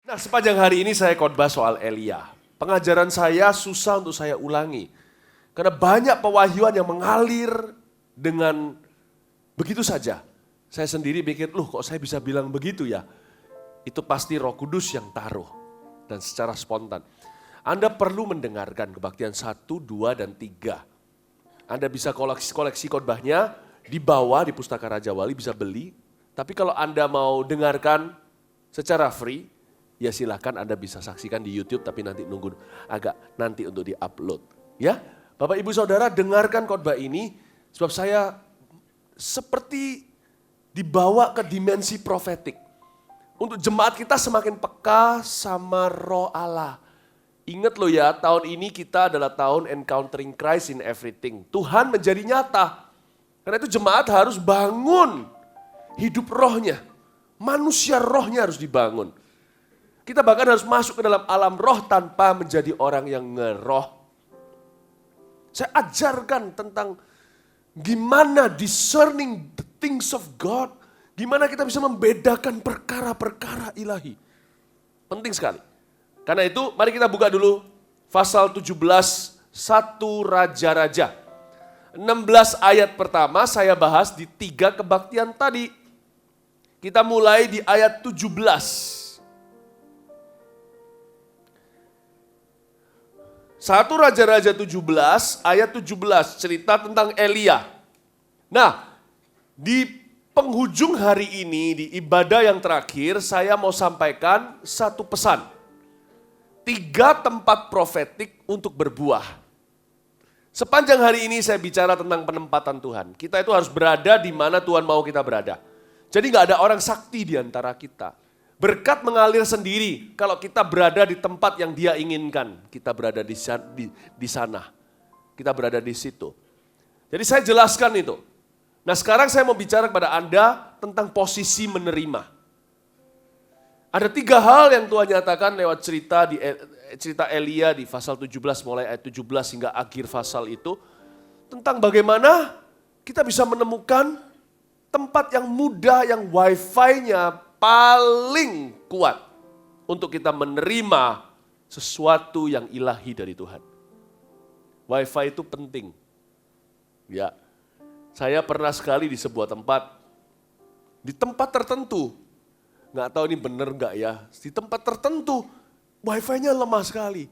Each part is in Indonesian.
Nah, sepanjang hari ini saya khotbah soal Elia. Pengajaran saya susah untuk saya ulangi. Karena banyak pewahyuan yang mengalir dengan begitu saja. Saya sendiri pikir, loh kok saya bisa bilang begitu ya? Itu pasti Roh Kudus yang taruh. Dan secara spontan. Anda perlu mendengarkan kebaktian 1, 2, dan 3. Anda bisa koleksi khotbahnya di bawah di Pustaka Raja Wali, bisa beli. Tapi kalau Anda mau dengarkan secara free, ya silakan Anda bisa saksikan di YouTube, tapi nanti nunggu agak nanti untuk di-upload. Ya, Bapak Ibu Saudara dengarkan khotbah ini, sebab saya seperti dibawa ke dimensi profetik. Untuk jemaat kita semakin peka sama Roh Allah. Ingat loh ya, tahun ini kita adalah tahun encountering Christ in everything. Tuhan menjadi nyata. Karena itu jemaat harus bangun hidup rohnya. Manusia rohnya harus dibangun. Kita bahkan harus masuk ke dalam alam roh tanpa menjadi orang yang ngeroh. Saya ajarkan tentang gimana discerning the things of God. Gimana kita bisa membedakan perkara-perkara ilahi. Penting sekali. Karena itu mari kita buka dulu pasal 17, 1 Raja-Raja. 16 ayat pertama saya bahas di 3 kebaktian tadi. Kita mulai di ayat 17. 1 Raja-Raja 17 ayat 17 cerita tentang Elia. Nah, di penghujung hari ini di ibadah yang terakhir saya mau sampaikan satu pesan. 3 tempat profetik untuk berbuah. Sepanjang hari ini saya bicara tentang penempatan Tuhan. Kita itu harus berada di mana Tuhan mau kita berada. Jadi gak ada orang sakti di antara kita. Berkat mengalir sendiri kalau kita berada di tempat yang Dia inginkan. Kita berada di sana. Kita berada di situ. Jadi saya jelaskan itu. Nah sekarang saya mau bicara kepada Anda tentang posisi menerima. Ada 3 hal yang Tuhan nyatakan lewat cerita Elia di pasal 17 mulai ayat 17 hingga akhir pasal itu. Tentang bagaimana kita bisa menemukan tempat yang mudah yang wifi-nya paling kuat. Untuk kita menerima sesuatu yang ilahi dari Tuhan. Wifi itu penting. Ya. Saya pernah sekali di sebuah tempat, di tempat tertentu, nggak tahu ini benar nggak ya, di tempat tertentu wifi-nya lemah sekali.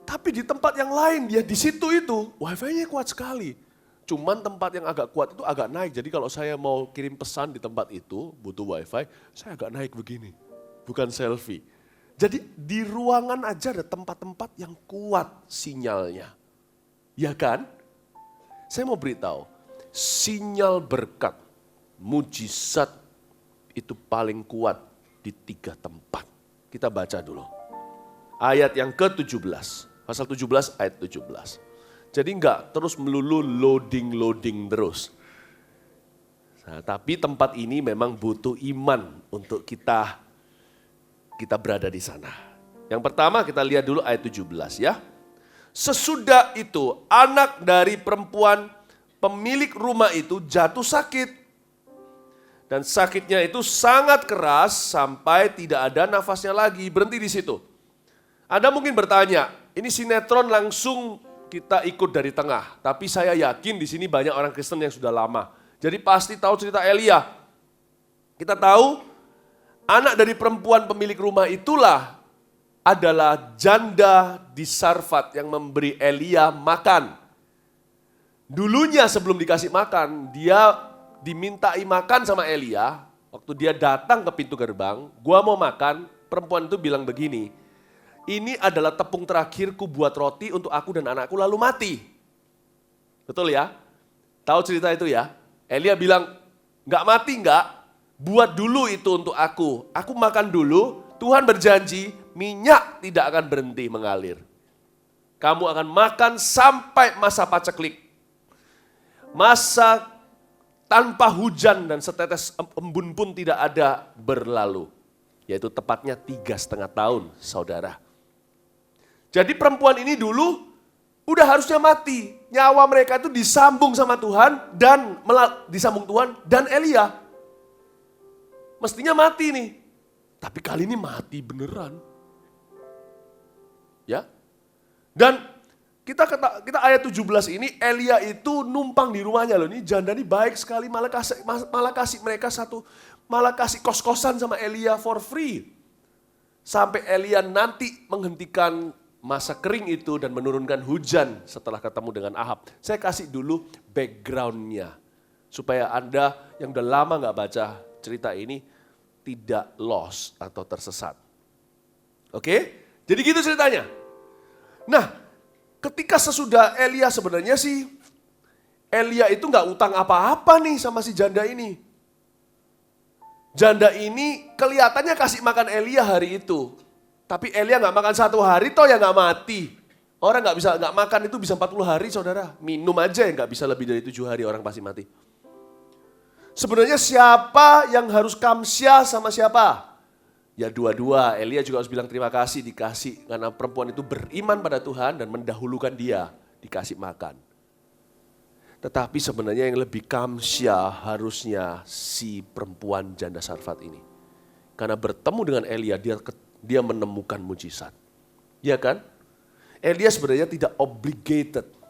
Tapi di tempat yang lain, ya di situ itu wifi-nya kuat sekali. Cuman tempat yang agak kuat itu agak naik, jadi kalau saya mau kirim pesan di tempat itu, butuh wifi, saya agak naik begini, bukan selfie. Jadi di ruangan aja ada tempat-tempat yang kuat sinyalnya. Ya kan? Saya mau beritahu. Sinyal berkat, mujizat itu paling kuat di 3 tempat. Kita baca dulu. Ayat yang ke-17, pasal 17 ayat 17. Jadi enggak terus melulu loading terus. Nah, tapi tempat ini memang butuh iman untuk kita berada di sana. Yang pertama kita lihat dulu ayat 17 ya. Sesudah itu anak dari perempuan pemilik rumah itu jatuh sakit. Dan sakitnya itu sangat keras sampai tidak ada nafasnya lagi. Berhenti di situ. Anda mungkin bertanya, ini sinetron langsung kita ikut dari tengah. Tapi saya yakin di sini banyak orang Kristen yang sudah lama. Jadi pasti tahu cerita Elia. Kita tahu anak dari perempuan pemilik rumah itulah adalah janda di Sarfat yang memberi Elia makan. Dulunya sebelum dikasih makan, dia dimintai makan sama Elia. Waktu dia datang ke pintu gerbang, gua mau makan, perempuan itu bilang begini, ini adalah tepung terakhirku buat roti untuk aku dan anakku lalu mati. Betul ya? Tahu cerita itu ya? Elia bilang, gak mati gak, buat dulu itu untuk aku makan dulu, Tuhan berjanji minyak tidak akan berhenti mengalir. Kamu akan makan sampai masa paceklik. Masa tanpa hujan dan setetes embun pun tidak ada berlalu. Yaitu tepatnya 3,5 tahun, saudara. Jadi perempuan ini dulu udah harusnya mati. Nyawa mereka itu disambung sama Tuhan disambung Tuhan dan Elia. Mestinya mati nih. Tapi kali ini mati beneran. Ya. Dan kita ayat 17 ini, Elia itu numpang di rumahnya loh. Ini janda ini baik sekali, malah kasih mereka malah kasih kos-kosan sama Elia for free. Sampai Elia nanti menghentikan masa kering itu dan menurunkan hujan setelah ketemu dengan Ahab. Saya kasih dulu background-nya. Supaya Anda yang udah lama gak baca cerita ini tidak lost atau tersesat. Oke? Jadi gitu ceritanya. Nah, ketika sesudah Elia sebenarnya sih, Elia itu gak utang apa-apa nih sama si janda ini. Janda ini kelihatannya kasih makan Elia hari itu. Tapi Elia gak makan 1 hari toh ya gak mati. Orang gak makan itu bisa 40 hari saudara. Minum aja yang gak bisa lebih dari 7 hari orang pasti mati. Sebenarnya siapa yang harus kamsya sama siapa? Ya dua-dua, Elia juga harus bilang terima kasih dikasih. Karena perempuan itu beriman pada Tuhan dan mendahulukan dia dikasih makan. Tetapi sebenarnya yang lebih kamsya harusnya si perempuan janda Sarfat ini. Karena bertemu dengan Elia dia menemukan mujizat. Ya kan? Elia sebenarnya tidak obligated.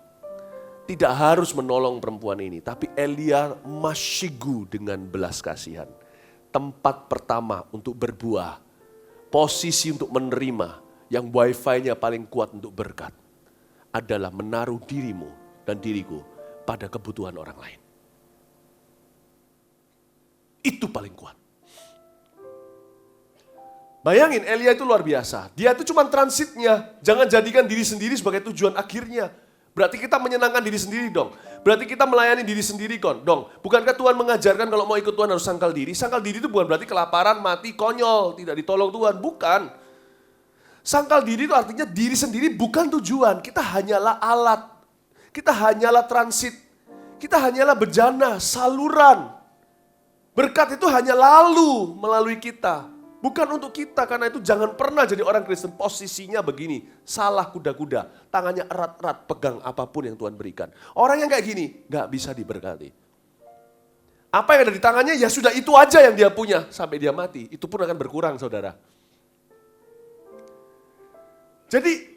Tidak harus menolong perempuan ini. Tapi Elia masyigu dengan belas kasihan. Tempat pertama untuk berbuah. Posisi untuk menerima. Yang wifi-nya paling kuat untuk berkat. Adalah menaruh dirimu dan diriku pada kebutuhan orang lain. Itu paling kuat. Bayangin Elia itu luar biasa. Dia itu cuma transitnya. Jangan jadikan diri sendiri sebagai tujuan akhirnya. Berarti kita menyenangkan diri sendiri dong. Berarti kita melayani diri sendiri dong. Bukankah Tuhan mengajarkan kalau mau ikut Tuhan harus sangkal diri? Sangkal diri itu bukan berarti kelaparan, mati, konyol, tidak ditolong Tuhan. Bukan. Sangkal diri itu artinya diri sendiri bukan tujuan. Kita hanyalah alat. Kita hanyalah transit. Kita hanyalah bejana, saluran. Berkat itu hanya lalu melalui kita. Bukan untuk kita, karena itu jangan pernah jadi orang Kristen posisinya begini. Salah kuda-kuda, tangannya erat-erat pegang apapun yang Tuhan berikan. Orang yang kayak gini gak bisa diberkati. Apa yang ada di tangannya ya sudah itu aja yang dia punya sampai dia mati. Itu pun akan berkurang saudara. Jadi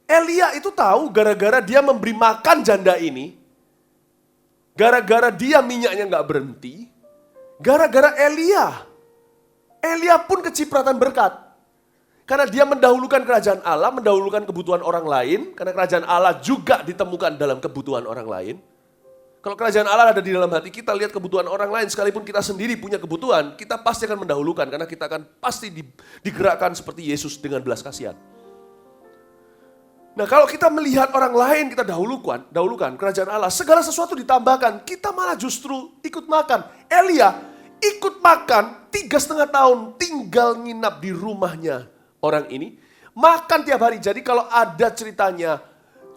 Elia itu tahu gara-gara dia memberi makan janda ini. Gara-gara dia minyaknya gak berhenti. Gara-gara Elia pun kecipratan berkat. Karena dia mendahulukan kerajaan Allah, mendahulukan kebutuhan orang lain. Karena kerajaan Allah juga ditemukan dalam kebutuhan orang lain. Kalau kerajaan Allah ada di dalam hati kita, lihat kebutuhan orang lain. Sekalipun kita sendiri punya kebutuhan, kita pasti akan mendahulukan. Karena kita akan pasti digerakkan seperti Yesus dengan belas kasihan. Nah kalau kita melihat orang lain, kita dahulukan kerajaan Allah. Segala sesuatu ditambahkan, kita malah justru ikut makan. Elia ikut makan 3,5 tahun tinggal nginap di rumahnya orang ini. Makan tiap hari. Jadi kalau ada ceritanya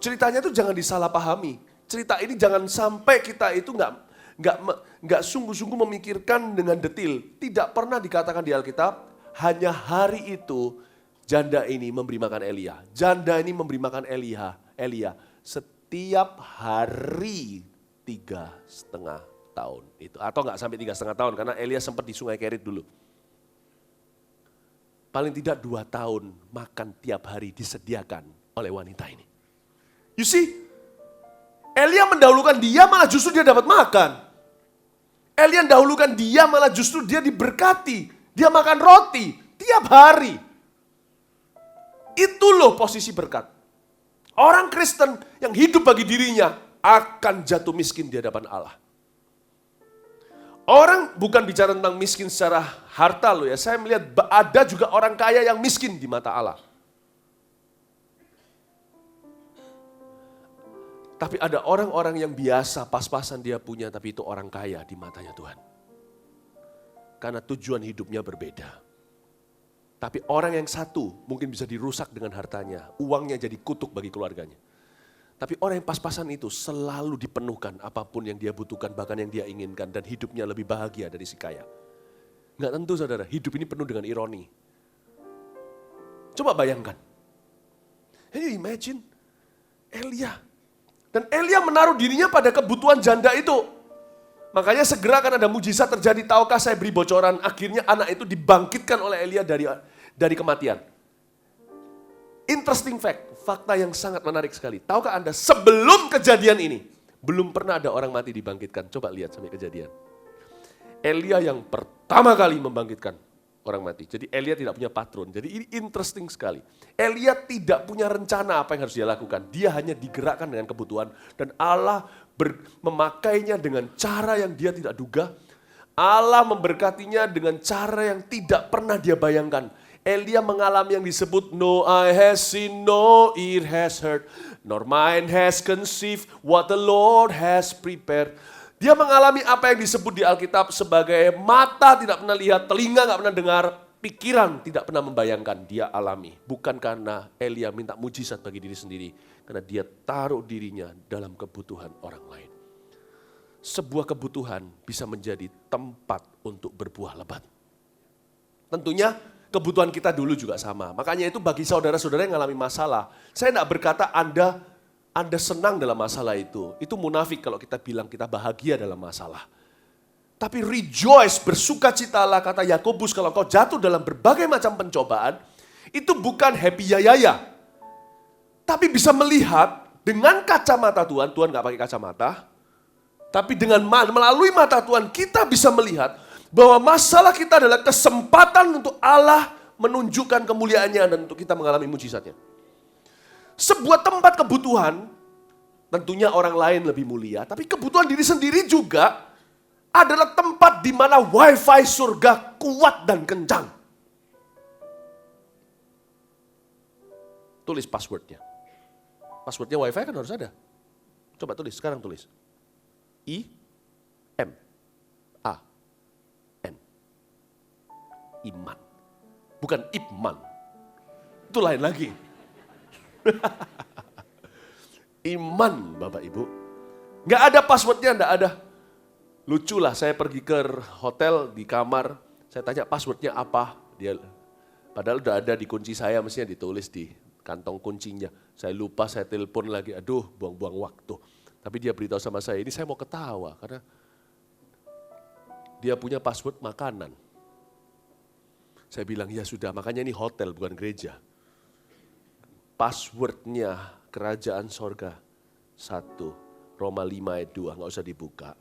itu jangan disalahpahami. Cerita ini jangan sampai kita itu nggak sungguh-sungguh memikirkan dengan detil. Tidak pernah dikatakan di Alkitab, hanya hari itu janda ini memberi makan Elia. Janda ini memberi makan Elia setiap hari 3,5 tahun itu, atau nggak sampai 3,5 tahun karena Elia sempat di Sungai Kerit dulu. Paling tidak 2 tahun makan tiap hari disediakan oleh wanita ini. You see, Elia mendahulukan dia malah justru dia dapat makan. Elia mendahulukan dia malah justru dia diberkati. Dia makan roti tiap hari. Itu loh posisi berkat. Orang Kristen yang hidup bagi dirinya akan jatuh miskin di hadapan Allah. Orang bukan bicara tentang miskin secara harta loh ya. Saya melihat ada juga orang kaya yang miskin di mata Allah. Tapi ada orang-orang yang biasa, pas-pasan dia punya, tapi itu orang kaya di matanya Tuhan. Karena tujuan hidupnya berbeda. Tapi orang yang satu mungkin bisa dirusak dengan hartanya. Uangnya jadi kutuk bagi keluarganya. Tapi orang yang pas-pasan itu selalu dipenuhkan apapun yang dia butuhkan, bahkan yang dia inginkan. Dan hidupnya lebih bahagia dari si kaya. Nggak tentu saudara, hidup ini penuh dengan ironi. Coba bayangkan. Can you imagine? Elia. Dan Elia menaruh dirinya pada kebutuhan janda itu. Makanya segera akan ada mujizat terjadi. Tahukah saya beri bocoran, akhirnya anak itu dibangkitkan oleh Elia dari kematian. Interesting fact, fakta yang sangat menarik sekali. Tahukah Anda, sebelum kejadian ini, belum pernah ada orang mati dibangkitkan. Coba lihat sampai kejadian. Elia yang pertama kali membangkitkan orang mati. Jadi Elia tidak punya patron. Jadi ini interesting sekali. Elia tidak punya rencana apa yang harus dia lakukan. Dia hanya digerakkan dengan kebutuhan. Dan Allah memakainya dengan cara yang dia tidak duga. Allah memberkatinya dengan cara yang tidak pernah dia bayangkan. Elia mengalami yang disebut no eye has seen, no ear has heard, nor mind has conceived what the Lord has prepared. Dia mengalami apa yang disebut di Alkitab sebagai mata tidak pernah lihat, telinga nggak pernah dengar, pikiran tidak pernah membayangkan. Dia alami. Bukan karena Elia minta mujizat bagi diri sendiri. Karena dia taruh dirinya dalam kebutuhan orang lain. Sebuah kebutuhan bisa menjadi tempat untuk berbuah lebat. Tentunya kebutuhan kita dulu juga sama. Makanya itu bagi saudara-saudara yang mengalami masalah, saya tidak berkata Anda senang dalam masalah itu. Itu munafik kalau kita bilang kita bahagia dalam masalah. Tapi rejoice, bersukacitalah, kata Yakobus, kalau kau jatuh dalam berbagai macam pencobaan, itu bukan happy yayaya. Tapi bisa melihat dengan kacamata Tuhan nggak pakai kacamata, tapi dengan melalui mata Tuhan kita bisa melihat bahwa masalah kita adalah kesempatan untuk Allah menunjukkan kemuliaannya dan untuk kita mengalami mujizatnya. Sebuah tempat kebutuhan, tentunya orang lain lebih mulia, tapi kebutuhan diri sendiri juga adalah tempat di mana wifi surga kuat dan kencang. Tulis passwordnya. Passwordnya wifi kan harus ada. Coba tulis, sekarang tulis. I-M-A-N. Iman. Bukan Ipman. Itu lain lagi. Iman, Bapak Ibu. Nggak ada passwordnya, nggak ada. Lucu lah, saya pergi ke hotel di kamar, saya tanya passwordnya apa. Padahal udah ada di kunci saya, mestinya ditulis di kantong kuncinya. Saya lupa, saya telepon lagi, aduh buang-buang waktu. Tapi dia beritahu sama saya, ini saya mau ketawa karena dia punya password makanan. Saya bilang, ya sudah, makanya ini hotel bukan gereja. Passwordnya kerajaan sorga 1 Roma 5 ayat 2, nggak usah dibuka.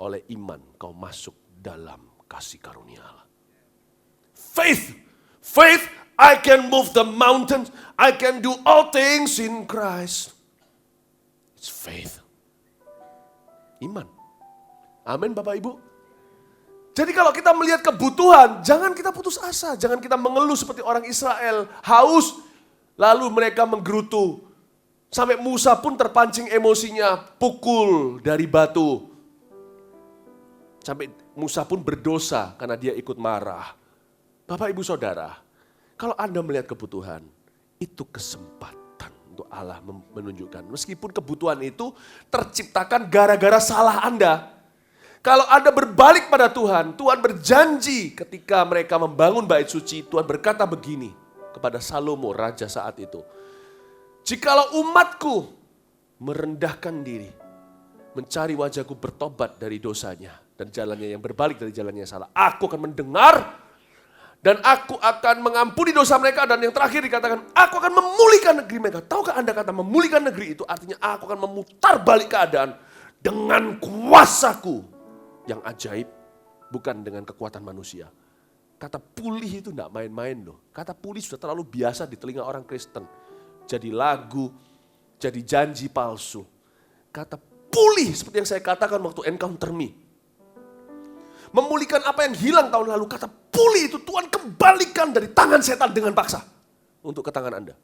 Oleh iman kau masuk dalam kasih karunia Allah. Faith, I can move the mountains, I can do all things in Christ. It's faith. Iman. Amin Bapak Ibu. Jadi kalau kita melihat kebutuhan, jangan kita putus asa, jangan kita mengeluh seperti orang Israel, haus, lalu mereka menggerutu. Sampai Musa pun terpancing emosinya, pukul dari batu. Sampai Musa pun berdosa karena dia ikut marah. Bapak Ibu Saudara, kalau Anda melihat kebutuhan, itu kesempatan untuk Allah menunjukkan. Meskipun kebutuhan itu terciptakan gara-gara salah Anda. Kalau Anda berbalik pada Tuhan, Tuhan berjanji ketika mereka membangun bait suci, Tuhan berkata begini kepada Salomo, raja saat itu. Jikalau umatku merendahkan diri, mencari wajahku, bertobat dari dosanya, dan jalannya yang berbalik dari jalannya yang salah, aku akan mendengar, dan aku akan mengampuni dosa mereka, dan yang terakhir dikatakan, aku akan memulihkan negeri mereka. Tahukah Anda kata memulihkan negeri itu artinya aku akan memutar balik keadaan dengan kuasaku yang ajaib, bukan dengan kekuatan manusia. Kata pulih itu enggak main-main loh. Kata pulih sudah terlalu biasa di telinga orang Kristen. Jadi lagu, jadi janji palsu. Kata pulih seperti yang saya katakan waktu Encounter Me. Memulihkan apa yang hilang tahun lalu. Kata pulih itu Tuhan kembalikan dari tangan setan dengan paksa. Untuk ke tangan Anda.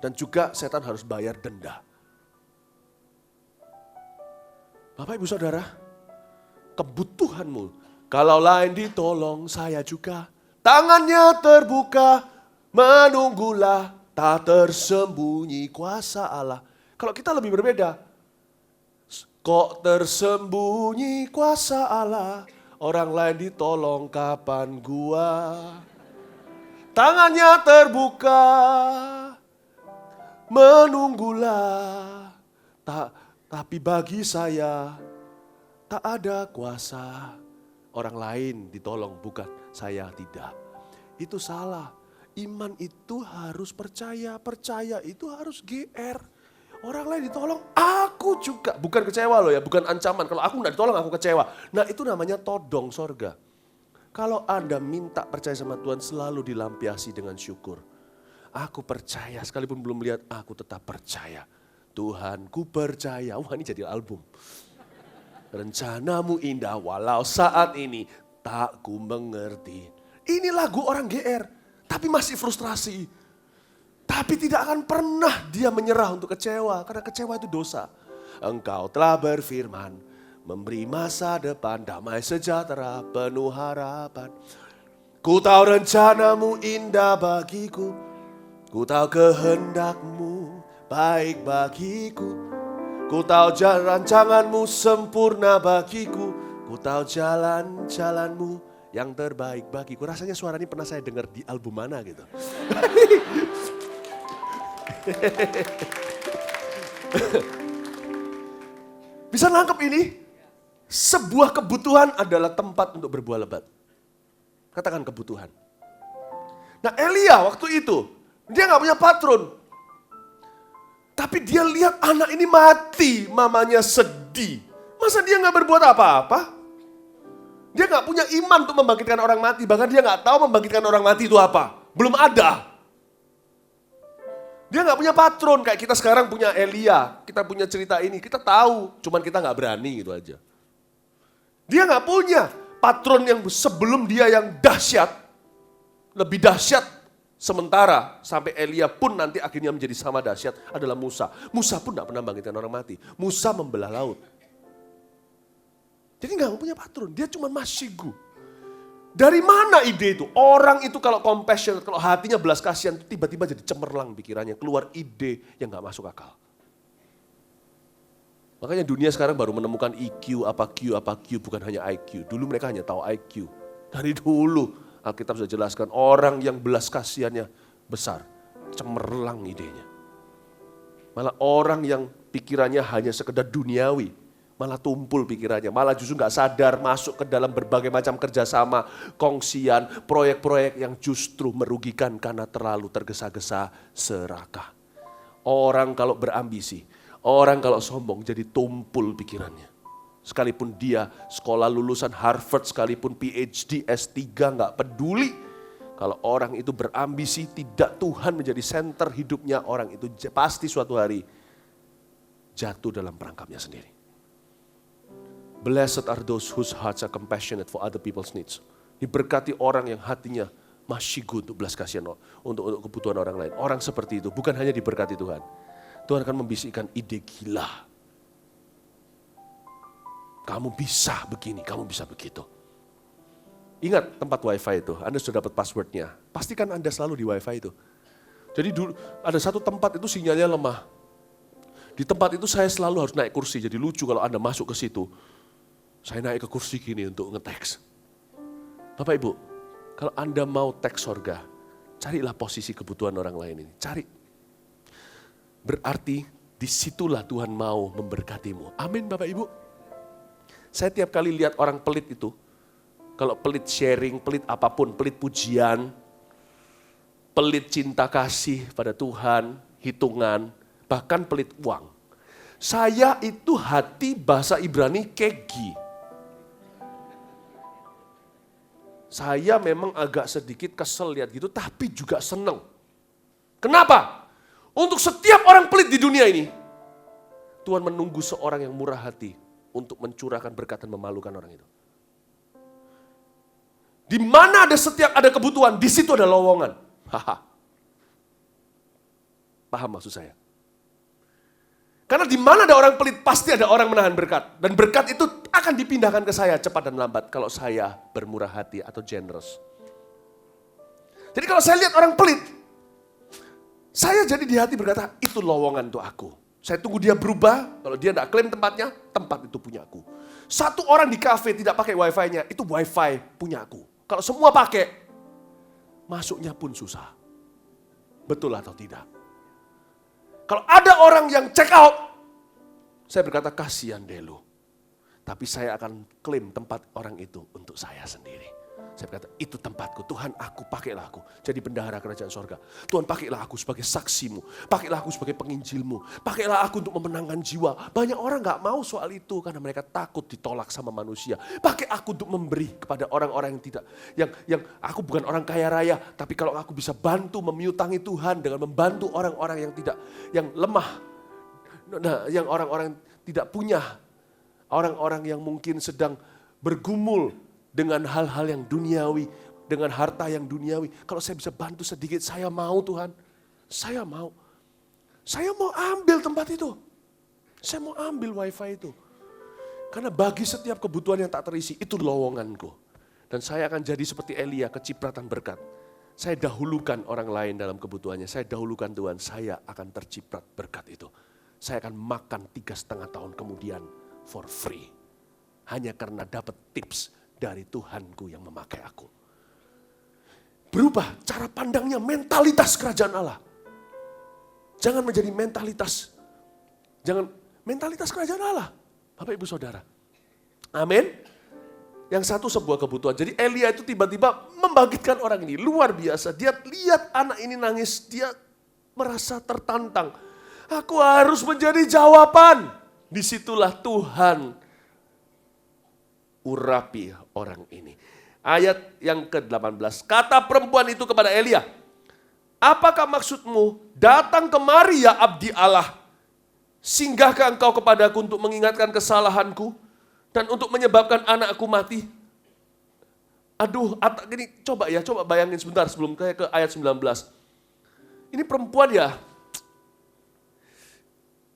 Dan juga setan harus bayar denda. Bapak Ibu Saudara, kebutuhanmu, kalau lain ditolong saya juga. Tangannya terbuka, menunggulah, tak tersembunyi kuasa Allah. Kalau kita lebih berbeda. Kok tersembunyi kuasa Allah, orang lain ditolong kapan gua. Tangannya terbuka, menunggulah, tapi bagi saya Tak ada kuasa orang lain ditolong, bukan saya tidak. Itu salah. Iman itu harus percaya, percaya itu harus GR. Orang lain ditolong, aku juga. Bukan kecewa loh ya, bukan ancaman. Kalau aku nggak ditolong, aku kecewa. Nah itu namanya todong sorga. Kalau Anda minta percaya sama Tuhan, selalu dilampiasi dengan syukur. Aku percaya, sekalipun belum lihat, aku tetap percaya. Tuhan, ku percaya. Wah, ini jadi album. Rencanamu indah, walau saat ini tak ku mengerti. Ini lagu orang GR, tapi masih frustrasi. Tapi tidak akan pernah dia menyerah untuk kecewa, karena kecewa itu dosa. Engkau telah berfirman, memberi masa depan, damai sejahtera, penuh harapan. Ku tahu rencanamu indah bagiku, ku tahu kehendakmu baik bagiku. Ku tahu rancanganmu sempurna bagiku, ku tahu jalan-jalanmu yang terbaik bagiku. Rasanya suara ini pernah saya dengar di album mana gitu. Bisa nangkep ini? Sebuah kebutuhan adalah tempat untuk berbuah lebat. Katakan kebutuhan. Nah Elia waktu itu, dia gak punya patron. Tapi dia lihat anak ini mati, mamanya sedih. Masa dia gak berbuat apa-apa? Dia gak punya iman untuk membangkitkan orang mati. Bahkan dia gak tahu membangkitkan orang mati itu apa. Belum ada. Dia gak punya patron, kayak kita sekarang punya Elia. Kita punya cerita ini, kita tahu. Cuman kita gak berani gitu aja. Dia gak punya patron yang sebelum dia yang dahsyat. Lebih dahsyat sementara sampai Elia pun nanti akhirnya menjadi sama dahsyat adalah Musa. Musa pun gak pernah bangkitkan orang mati. Musa membelah laut. Jadi gak punya patron, dia cuma masyigu. Dari mana ide itu? Orang itu kalau compassionate, kalau hatinya belas kasihan, tiba-tiba jadi cemerlang pikirannya. Keluar ide yang gak masuk akal. Makanya dunia sekarang baru menemukan EQ, apa Q, bukan hanya IQ. Dulu mereka hanya tahu IQ. Dari dulu Alkitab sudah jelaskan orang yang belas kasihannya besar. Cemerlang idenya. Malah orang yang pikirannya hanya sekedar duniawi. Malah tumpul pikirannya, malah justru gak sadar masuk ke dalam berbagai macam kerjasama, kongsian, proyek-proyek yang justru merugikan karena terlalu tergesa-gesa serakah. Orang kalau berambisi, orang kalau sombong jadi tumpul pikirannya. Sekalipun dia sekolah lulusan Harvard, sekalipun PhD, S3 gak peduli. Kalau orang itu berambisi, tidak Tuhan menjadi center hidupnya, orang itu pasti suatu hari jatuh dalam perangkapnya sendiri. Blessed are those whose hearts are compassionate for other people's needs. Diberkati orang yang hatinya masyigu untuk belas kasihan untuk kebutuhan orang lain. Orang seperti itu bukan hanya diberkati Tuhan. Tuhan akan membisikkan ide gila. Kamu bisa begini, kamu bisa begitu. Ingat tempat wifi itu, Anda sudah dapat passwordnya. Pastikan Anda selalu di wifi itu. Jadi dulu ada satu tempat itu sinyalnya lemah. Di tempat itu saya selalu harus naik kursi. Jadi lucu kalau Anda masuk ke situ. Saya naik ke kursi gini untuk nge-teks. Bapak Ibu, kalau Anda mau teks sorga, carilah posisi kebutuhan orang lain ini. Cari. Berarti disitulah Tuhan mau memberkatimu. Amin Bapak Ibu. Saya tiap kali lihat orang pelit itu, kalau pelit sharing, pelit apapun, pelit pujian, pelit cinta kasih pada Tuhan, hitungan, bahkan pelit uang. Saya itu hati bahasa Ibrani kegi. Saya memang agak sedikit kesel lihat gitu, tapi juga senang. Kenapa? Untuk setiap orang pelit di dunia ini, Tuhan menunggu seorang yang murah hati untuk mencurahkan berkat dan memalukan orang itu. Di mana ada kebutuhan, di situ ada lowongan. Paham maksud saya? Karena di mana ada orang pelit, pasti ada orang menahan berkat. Dan berkat itu akan dipindahkan ke saya cepat dan lambat kalau saya bermurah hati atau generous. Jadi kalau saya lihat orang pelit, saya jadi di hati berkata, itu lowongan untuk aku. Saya tunggu dia berubah, kalau dia tidak klaim tempatnya, tempat itu punya aku. Satu orang di kafe tidak pakai wifi-nya, itu wifi punya aku. Kalau semua pakai, masuknya pun susah. Betul atau tidak? Kalau ada orang yang check out, saya berkata kasihan deh lu. Tapi saya akan klaim tempat orang itu untuk saya sendiri. Saya berkata, itu tempatku. Tuhan, pakailah aku jadi bendahara kerajaan sorga. Tuhan, pakailah aku sebagai saksimu. Pakailah aku sebagai penginjilmu. Pakailah aku untuk memenangkan jiwa. Banyak orang gak mau soal itu karena mereka takut ditolak sama manusia. Pakai aku untuk memberi kepada orang-orang yang tidak. Yang aku bukan orang kaya raya, tapi kalau aku bisa bantu memiutangi Tuhan dengan membantu orang-orang yang tidak, yang lemah. Nah, yang orang-orang tidak punya. Orang-orang yang mungkin sedang bergumul dengan hal-hal yang duniawi, dengan harta yang duniawi. Kalau saya bisa bantu sedikit, saya mau Tuhan. Saya mau. Saya mau ambil tempat itu. Saya mau ambil wifi itu. Karena bagi setiap kebutuhan yang tak terisi, itu lowonganku. Dan saya akan jadi seperti Elia, kecipratan berkat. Saya dahulukan orang lain dalam kebutuhannya. Saya dahulukan Tuhan, saya akan terciprat berkat itu. Saya akan makan 3,5 tahun kemudian for free. Hanya karena dapat tips dari Tuhanku yang memakai aku. Berubah cara pandangnya, mentalitas kerajaan Allah. Jangan menjadi mentalitas kerajaan Allah. Bapak Ibu Saudara. Amin. Yang satu sebuah kebutuhan. Jadi Elia itu tiba-tiba membangkitkan orang ini. Luar biasa. Dia lihat anak ini nangis. Dia merasa tertantang. Aku harus menjadi jawaban. Disitulah Tuhan urapi orang ini. Ayat yang ke-18. Kata perempuan itu kepada Elia, apakah maksudmu datang kemari ya abdi Allah? Singgahkah engkau kepadaku untuk mengingatkan kesalahanku dan untuk menyebabkan anakku mati? Aduh, gini, coba bayangin sebentar sebelum ke ayat 19. Ini perempuan ya,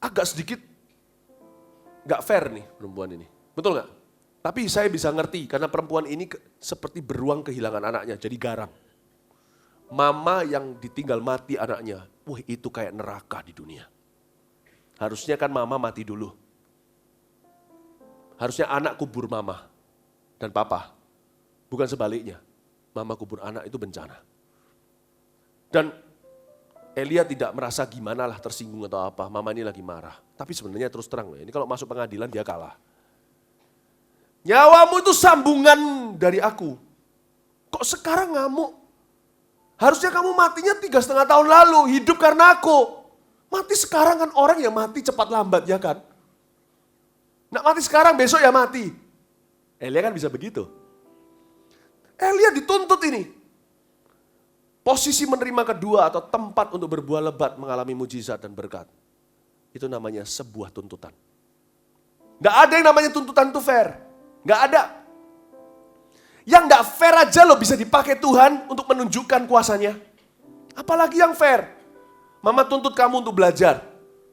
agak sedikit gak fair nih perempuan ini. Betul gak? Tapi saya bisa ngerti karena perempuan ini seperti beruang kehilangan anaknya, jadi garang. Mama yang ditinggal mati anaknya, wah itu kayak neraka di dunia. Harusnya kan mama mati dulu. Harusnya anak kubur mama dan papa. Bukan sebaliknya, mama kubur anak itu bencana. Dan Elia tidak merasa gimana lah, tersinggung atau apa, mama ini lagi marah. Tapi sebenarnya terus terang, ini kalau masuk pengadilan dia kalah. Nyawamu itu sambungan dari aku. Kok sekarang ngamuk? Harusnya kamu matinya 3,5 tahun lalu, hidup karena aku. Mati sekarang kan orang yang mati cepat lambat ya kan? Nak mati sekarang besok ya mati. Elia kan bisa begitu. Elia dituntut ini. Posisi menerima kedua atau tempat untuk berbuah lebat mengalami mujizat dan berkat. Itu namanya sebuah tuntutan. Gak ada yang namanya tuntutan itu fair. Gak ada. Yang gak fair aja loh bisa dipakai Tuhan untuk menunjukkan kuasanya. Apalagi yang fair. Mama tuntut kamu untuk belajar.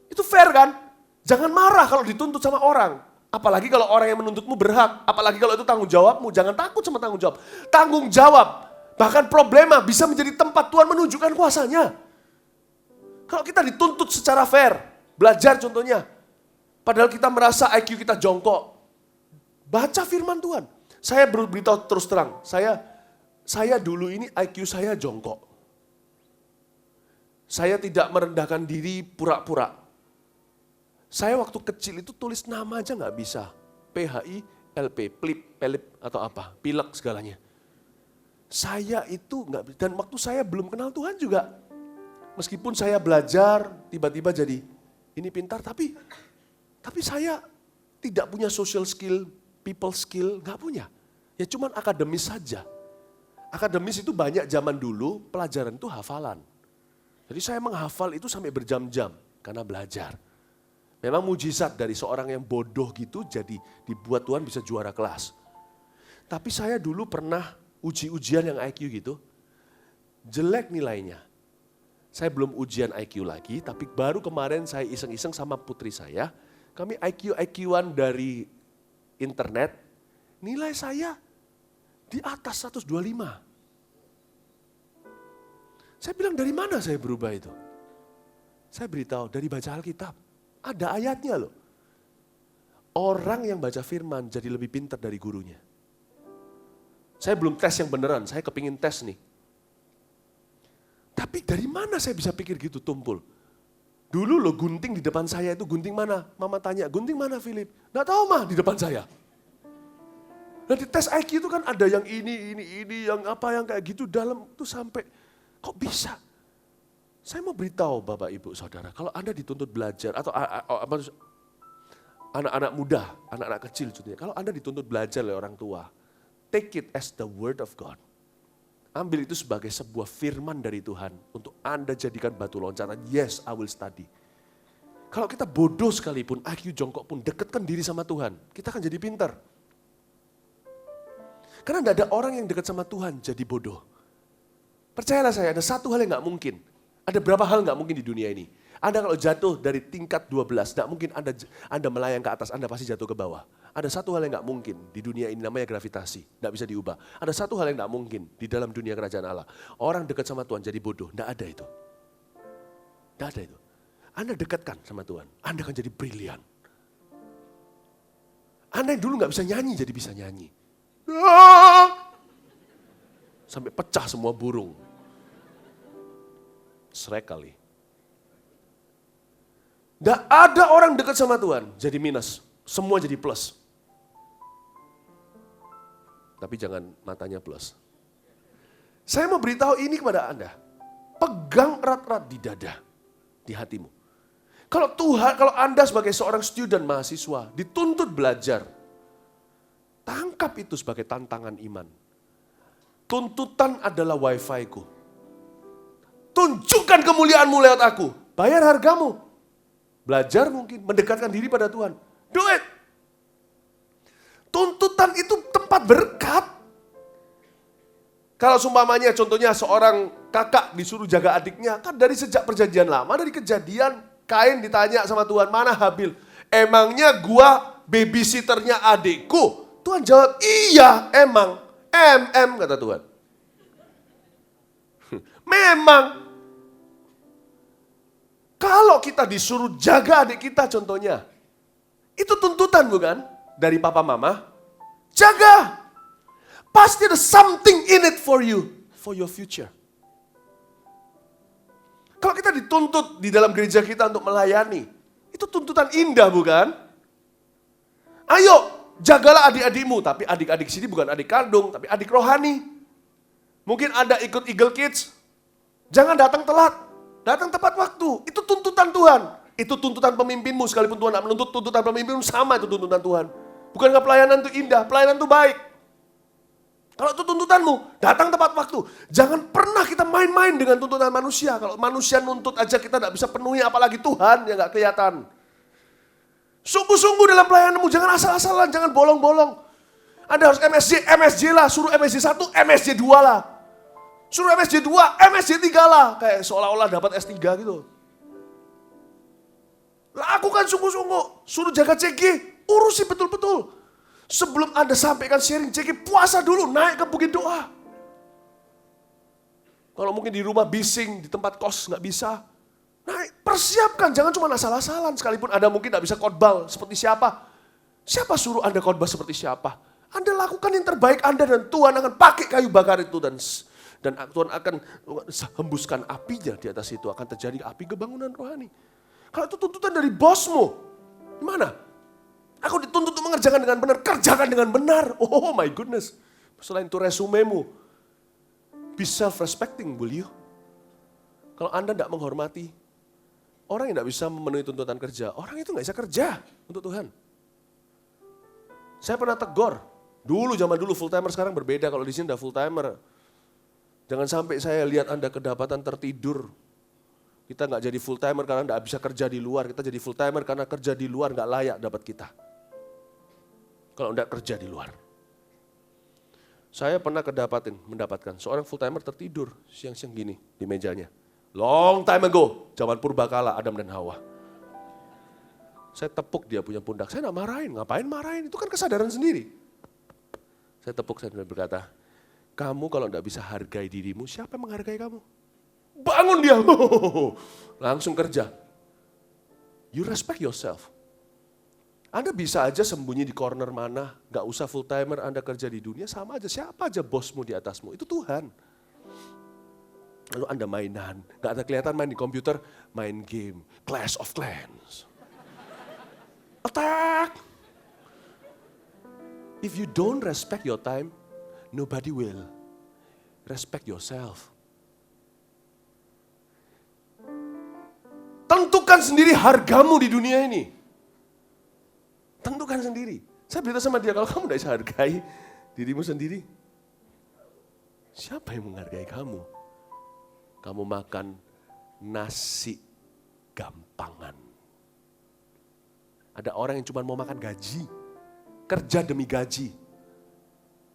Itu fair kan? Jangan marah kalau dituntut sama orang. Apalagi kalau orang yang menuntutmu berhak. Apalagi kalau itu tanggung jawabmu. Jangan takut sama tanggung jawab. Tanggung jawab, bahkan problema bisa menjadi tempat Tuhan menunjukkan kuasanya. Kalau kita dituntut secara fair, belajar contohnya. Padahal kita merasa IQ kita jongkok. Baca firman Tuhan. Saya beritahu terus terang, saya dulu ini IQ saya jongkok. Saya tidak merendahkan diri pura-pura. Saya waktu kecil itu tulis nama aja nggak bisa. PHI-LP, pelip atau apa, pilek segalanya. Saya itu nggak, dan waktu saya belum kenal Tuhan juga. Meskipun saya belajar, tiba-tiba jadi ini pintar, tapi saya tidak punya social skill, people skill, nggak punya. Ya cuman akademis saja. Akademis itu banyak zaman dulu, pelajaran itu hafalan. Jadi saya menghafal itu sampai berjam-jam karena belajar. Memang mujizat dari seorang yang bodoh gitu jadi dibuat Tuhan bisa juara kelas. Tapi saya dulu pernah uji-ujian yang IQ gitu, jelek nilainya. Saya belum ujian IQ lagi, tapi baru kemarin saya iseng-iseng sama putri saya, kami IQ-IQ-an dari internet, nilai saya di atas 125. Saya bilang dari mana saya berubah itu? Saya beritahu dari baca Alkitab. Ada ayatnya loh. Orang yang baca firman jadi lebih pintar dari gurunya. Saya belum tes yang beneran, saya kepingin tes nih. Tapi dari mana saya bisa pikir gitu tumpul? Dulu loh gunting di depan saya itu gunting mana? Mama tanya, gunting mana Philip? Nggak tahu mah di depan saya. Nah di tes IQ itu kan ada yang ini, yang apa, yang kayak gitu dalam itu sampai, kok bisa? Saya mau beritahu Bapak Ibu Saudara, kalau Anda dituntut belajar, atau anak-anak muda, anak-anak kecil contohnya, kalau Anda dituntut belajar oleh orang tua, take it as the word of God. Ambil itu sebagai sebuah firman dari Tuhan, untuk Anda jadikan batu loncatan, yes I will study. Kalau kita bodoh sekalipun, IQ jongkok pun, dekatkan diri sama Tuhan, kita akan jadi pintar. Karena tidak ada orang yang dekat sama Tuhan jadi bodoh. Percayalah saya, ada satu hal yang nggak mungkin. Ada berapa hal nggak mungkin di dunia ini. Anda kalau jatuh dari tingkat 12, nggak mungkin Anda melayang ke atas, Anda pasti jatuh ke bawah. Ada satu hal yang nggak mungkin di dunia ini, namanya gravitasi, nggak bisa diubah. Ada satu hal yang nggak mungkin di dalam dunia kerajaan Allah. Orang dekat sama Tuhan jadi bodoh, nggak ada itu. Nggak ada itu. Anda dekatkan sama Tuhan, Anda akan jadi brilian. Anda yang dulu nggak bisa nyanyi, jadi bisa nyanyi. Sampai pecah semua burung. Srek kali. Nggak ada orang dekat sama Tuhan jadi minus. Semua jadi plus. Tapi jangan matanya plus. Saya mau beritahu ini kepada Anda. Pegang erat-erat di dada, di hatimu. Kalau Anda sebagai seorang student mahasiswa dituntut belajar, tangkap itu sebagai tantangan iman. Tuntutan adalah wifi-ku. Tunjukkan kemuliaanmu lewat aku. Bayar hargamu. Belajar mungkin, mendekatkan diri pada Tuhan. Do it. Tuntutan itu tempat berkat. Kalau seumpamanya contohnya seorang kakak disuruh jaga adiknya, kan dari sejak perjanjian lama, dari kejadian, Kain ditanya sama Tuhan, mana Habil? Emangnya gua babysitternya adikku? Tuhan jawab, iya emang. Kata Tuhan. Memang. Kalau kita disuruh jaga adik kita contohnya. Itu tuntutan bukan? Dari papa mama. Jaga. Pasti ada something in it for you. For your future. Kalau kita dituntut di dalam gereja kita untuk melayani. Itu tuntutan indah bukan? Ayo. Jagalah adik-adikmu, tapi adik-adik sini bukan adik kandung, tapi adik rohani. Mungkin Anda ikut Eagle Kids, jangan datang telat, datang tepat waktu. Itu tuntutan Tuhan. Itu tuntutan pemimpinmu, sekalipun Tuhan tidak menuntut tuntutan pemimpinmu, sama itu tuntutan Tuhan. Bukankah pelayanan itu indah, pelayanan itu baik. Kalau itu tuntutanmu, datang tepat waktu. Jangan pernah kita main-main dengan tuntutan manusia. Kalau manusia nuntut aja kita tidak bisa penuhi, apalagi Tuhan yang nggak kelihatan. Sungguh-sungguh dalam pelayananmu, jangan asal-asalan, jangan bolong-bolong. Anda harus MSJ lah, suruh MSJ 1, MSJ 2 lah. Suruh MSJ 2, MSJ 3 lah. Kayak seolah-olah dapat S3 gitu. Lakukan sungguh-sungguh, suruh jaga CG, urusi betul-betul. Sebelum Anda sampaikan sharing CG, puasa dulu, naik ke bukit doa. Kalau mungkin di rumah bising, di tempat kos nggak bisa. Nah, persiapkan, jangan cuma asal-asalan. Sekalipun Anda mungkin tidak bisa khotbah seperti siapa. Siapa suruh Anda khotbah seperti siapa? Anda lakukan yang terbaik Anda dan Tuhan akan pakai kayu bakar itu. Dan Tuhan akan hembuskan apinya di atas itu. Akan terjadi api kebangunan rohani. Kalau itu tuntutan dari bosmu, gimana? Aku dituntut untuk mengerjakan dengan benar, kerjakan dengan benar. Oh my goodness. Selain itu resumemu, be self-respecting, will you? Kalau Anda tidak menghormati, orang yang tidak bisa memenuhi tuntutan kerja, orang itu nggak bisa kerja untuk Tuhan. Saya pernah tegur, zaman dulu full timer, sekarang berbeda. Kalau di sini udah full timer. Jangan sampai saya lihat Anda kedapatan tertidur. Kita nggak jadi full timer karena nggak bisa kerja di luar. Kita jadi full timer karena kerja di luar nggak layak dapat kita. Kalau nggak kerja di luar. Saya pernah mendapatkan seorang full timer tertidur siang-siang gini di mejanya. Long time ago, zaman purbakala Adam dan Hawa. Saya tepuk dia punya pundak, saya nggak marahin, ngapain marahin, itu kan kesadaran sendiri. Saya tepuk, saya berkata, kamu kalau nggak bisa hargai dirimu, siapa yang menghargai kamu? Bangun dia, langsung kerja. You respect yourself. Anda bisa aja sembunyi di corner mana, nggak usah full timer, Anda kerja di dunia, sama aja, siapa aja bosmu di atasmu, itu Tuhan. Lalu Anda mainan, gak ada kelihatan main di komputer, main game, Clash of Clans. Attack! If you don't respect your time, nobody will. Respect yourself. Tentukan sendiri hargamu di dunia ini. Tentukan sendiri. Saya beritahu sama dia, kalau kamu tidak bisa hargai dirimu sendiri, siapa yang menghargai kamu? Kamu makan nasi gampangan. Ada orang yang cuma mau makan gaji, kerja demi gaji.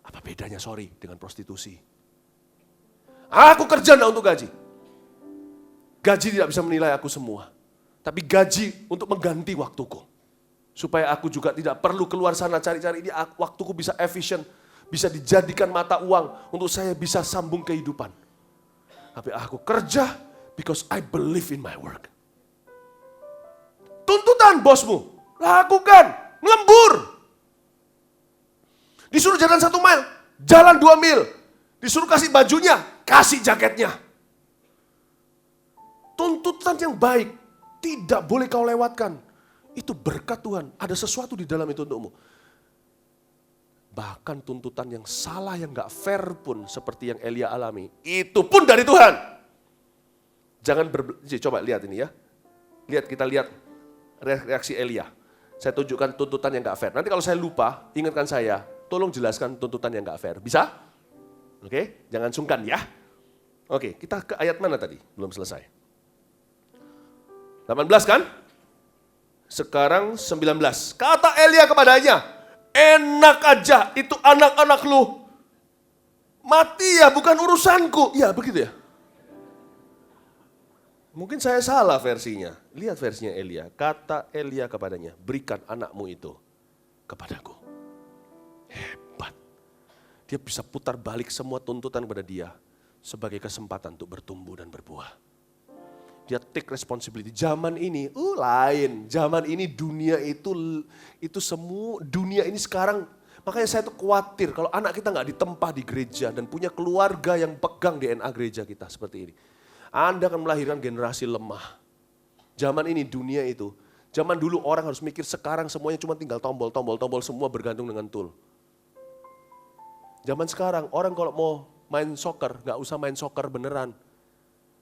Apa bedanya dengan prostitusi? Aku kerja enggak untuk gaji. Gaji tidak bisa menilai aku semua. Tapi gaji untuk mengganti waktuku. Supaya aku juga tidak perlu keluar sana cari-cari ini, waktuku bisa efisien, bisa dijadikan mata uang untuk saya bisa sambung kehidupan. Tapi aku kerja because I believe in my work. Tuntutan bosmu, lakukan, ngelembur. Disuruh jalan 1 mil, jalan 2 mil. Disuruh kasih bajunya, kasih jaketnya. Tuntutan yang baik tidak boleh kau lewatkan. Itu berkat Tuhan, ada sesuatu di dalam itu untukmu. Bahkan tuntutan yang salah, yang gak fair pun seperti yang Elia alami, itu pun dari Tuhan. Coba lihat ini ya. Kita lihat reaksi Elia. Saya tunjukkan tuntutan yang gak fair. Nanti kalau saya lupa, ingatkan saya, tolong jelaskan tuntutan yang gak fair. Bisa? Oke, jangan sungkan ya. Oke, kita ke ayat mana tadi? Belum selesai. 18 kan? Sekarang 19. Kata Elia kepadanya, enak aja itu anak-anak lu. Mati ya bukan urusanku. Ya begitu ya. Mungkin saya salah versinya. Lihat versinya Elia. Kata Elia kepadanya, berikan anakmu itu kepadaku. Hebat. Dia bisa putar balik semua tuntutan kepada dia sebagai kesempatan untuk bertumbuh dan berbuah. Dia take responsibility. Zaman ini lain. Zaman ini dunia itu semua, dunia ini sekarang, makanya saya tuh khawatir kalau anak kita nggak ditempa di gereja dan punya keluarga yang pegang DNA gereja kita seperti ini. Anda akan melahirkan generasi lemah. Zaman ini dunia itu, zaman dulu orang harus mikir, sekarang semuanya cuma tinggal tombol, semua bergantung dengan tool. Zaman sekarang orang kalau mau main soccer, nggak usah main soccer beneran.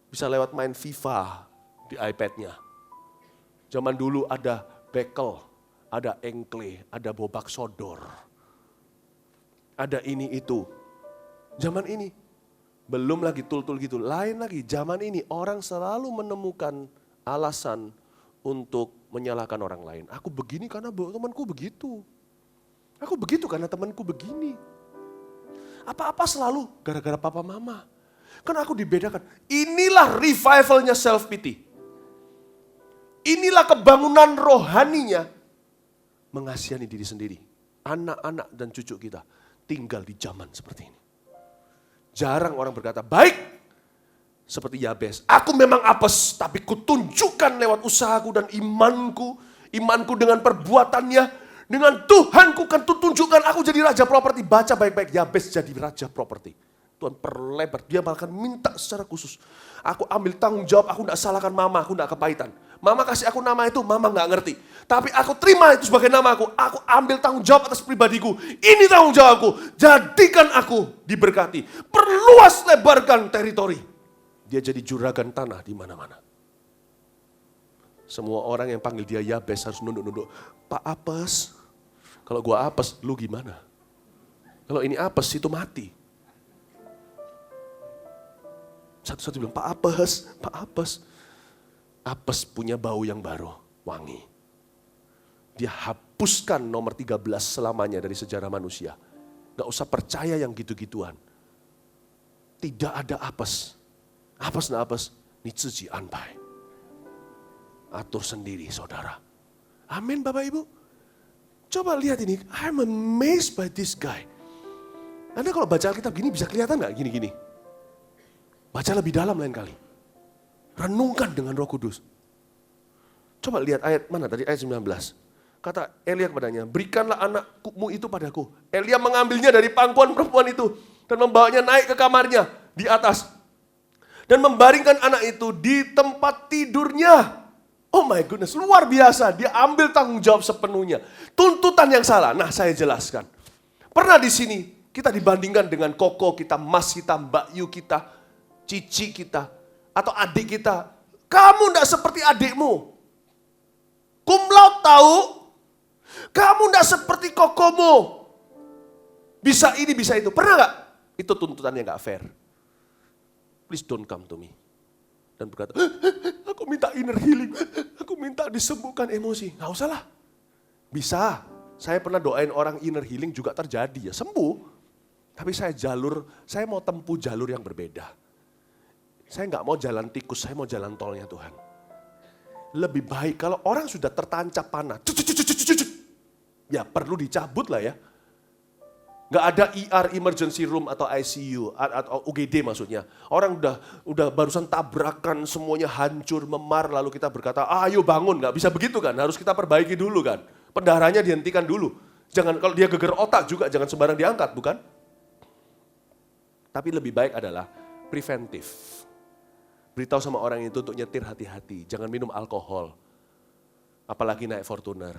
Bisa lewat main FIFA di iPad-nya. Zaman dulu ada bekel, ada engkle, ada bobak sodor. Ada ini itu. Zaman ini, belum lagi tul-tul gitu. Lain lagi, zaman ini orang selalu menemukan alasan untuk menyalahkan orang lain. Aku begini karena temanku begitu. Aku begitu karena temanku begini. Apa-apa selalu gara-gara papa mama. Kan aku dibedakan. Inilah revivalnya self-pity. Inilah kebangunan rohaninya. Mengasihani diri sendiri. Anak-anak dan cucu kita tinggal di zaman seperti ini. Jarang orang berkata, baik. Seperti Yabes. Aku memang apes, tapi kutunjukkan lewat usahaku dan imanku. Imanku dengan perbuatannya. Dengan Tuhanku kan tunjukkan aku jadi raja properti. Baca baik-baik, Yabes jadi raja properti. Tuhan perlebar, dia bahkan minta secara khusus. Aku ambil tanggung jawab, aku tidak salahkan mama, aku tidak kepahitan. Mama kasih aku nama itu, mama nggak ngerti. Tapi aku terima itu sebagai nama aku ambil tanggung jawab atas pribadiku. Ini tanggung jawabku, jadikan aku diberkati. Perluas lebarkan teritori. Dia jadi juragan tanah di mana-mana. Semua orang yang panggil dia Yabes harus nunduk-nunduk. Pak apes, kalau gua apes, lu gimana? Kalau ini apes, itu mati. Satu-satu bilang, Pak apes. Apes punya bau yang baru, wangi. Dia hapuskan nomor 13 selamanya dari sejarah manusia. Gak usah percaya yang gitu-gituan. Tidak ada apes. Apes, ni ziji anpai. Atur sendiri saudara. Amin Bapak Ibu. Coba lihat ini, I'm amazed by this guy. Anda kalau baca Alkitab gini bisa kelihatan gak gini-gini? Baca lebih dalam lain kali. Renungkan dengan Roh Kudus. Coba lihat ayat mana tadi, ayat 19. Kata Elia kepadanya, berikanlah anakmu itu padaku. Elia mengambilnya dari pangkuan perempuan itu dan membawanya naik ke kamarnya di atas. Dan membaringkan anak itu di tempat tidurnya. Oh my goodness, luar biasa. Dia ambil tanggung jawab sepenuhnya. Tuntutan yang salah, nah saya jelaskan. Pernah di sini kita dibandingkan dengan koko kita, mas kita, mbak Yu kita, cici kita, atau adik kita. Kamu tidak seperti adikmu. Cum laude tahu? Kamu tidak seperti kokomu. Bisa ini, bisa itu. Pernah gak? Itu tuntutan yang gak fair. Please don't come to me. Dan berkata, aku minta inner healing. Aku minta disembuhkan emosi. Gak usah lah. Bisa. Saya pernah doain orang inner healing juga terjadi. Ya sembuh. Tapi saya mau tempuh jalur yang berbeda. Saya gak mau jalan tikus, saya mau jalan tolnya Tuhan. Lebih baik kalau orang sudah tertancap panah. Ya perlu dicabut lah ya. Gak ada ER, emergency room atau ICU atau UGD maksudnya. Orang udah barusan tabrakan, semuanya hancur, memar, lalu kita berkata, ayo bangun. Gak bisa begitu kan, harus kita perbaiki dulu kan. Pendarahnya dihentikan dulu. Jangan, kalau dia geger otak juga jangan sembarang diangkat, bukan? Tapi lebih baik adalah preventif. Beritahu sama orang itu untuk nyetir hati-hati, jangan minum alkohol. Apalagi naik Fortuner.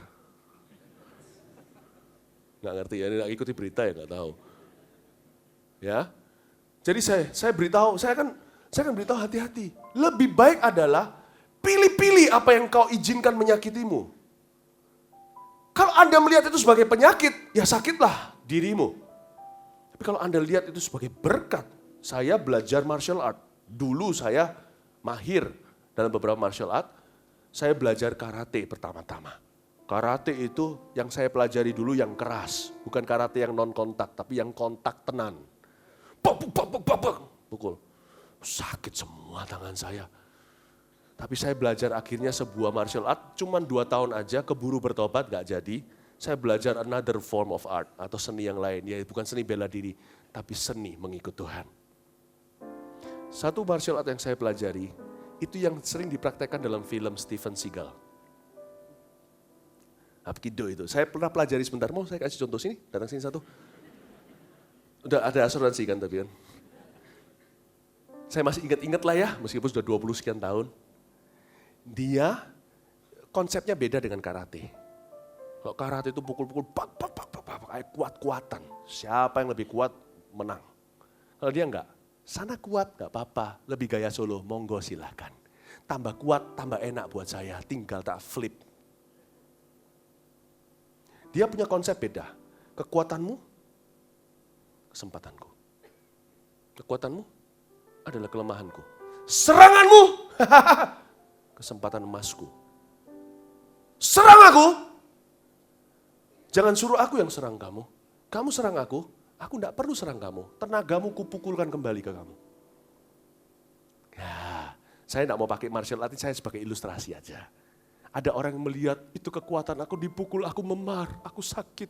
Nggak ngerti ya, nggak ikuti berita ya, nggak tahu. Ya, jadi saya beritahu, saya kan beritahu hati-hati. Lebih baik adalah pilih-pilih apa yang kau izinkan menyakitimu. Kalau Anda melihat itu sebagai penyakit, ya sakitlah dirimu. Tapi kalau Anda lihat itu sebagai berkat, saya belajar martial art. Dulu saya mahir dalam beberapa martial art, saya belajar karate pertama-tama. Karate itu yang saya pelajari dulu yang keras, bukan karate yang non kontak, tapi yang kontak tenan. Pukul. Sakit semua tangan saya. Tapi saya belajar akhirnya sebuah martial art, cuman 2 tahun aja, keburu bertobat gak jadi. Saya belajar another form of art atau seni yang lain, ya bukan seni bela diri, tapi seni mengikut Tuhan. Satu martial art yang saya pelajari, itu yang sering dipraktekkan dalam film Steven Seagal. Hapkido itu. Saya pernah pelajari sebentar, mau saya kasih contoh sini, datang sini satu. Udah ada asuransi kan tapi kan. Saya masih ingat-ingat lah ya, meskipun sudah 20 sekian tahun. Dia konsepnya beda dengan karate. Kalau karate itu pukul-pukul, kuat-kuatan. Siapa yang lebih kuat, menang. Kalau dia enggak. Sana kuat, gak apa-apa, lebih gaya solo, monggo silahkan. Tambah kuat, tambah enak buat saya, tinggal tak flip. Dia punya konsep beda, kekuatanmu, kesempatanku. Kekuatanmu adalah kelemahanku. Seranganmu, kesempatan emasku. Serang aku, jangan suruh aku yang serang kamu. Kamu serang aku tidak perlu serang kamu, tenagamu kupukulkan kembali ke kamu. Ya, saya tidak mau pakai martial art, saya sebagai ilustrasi aja. Ada orang yang melihat itu kekuatan aku dipukul, aku memar, aku sakit.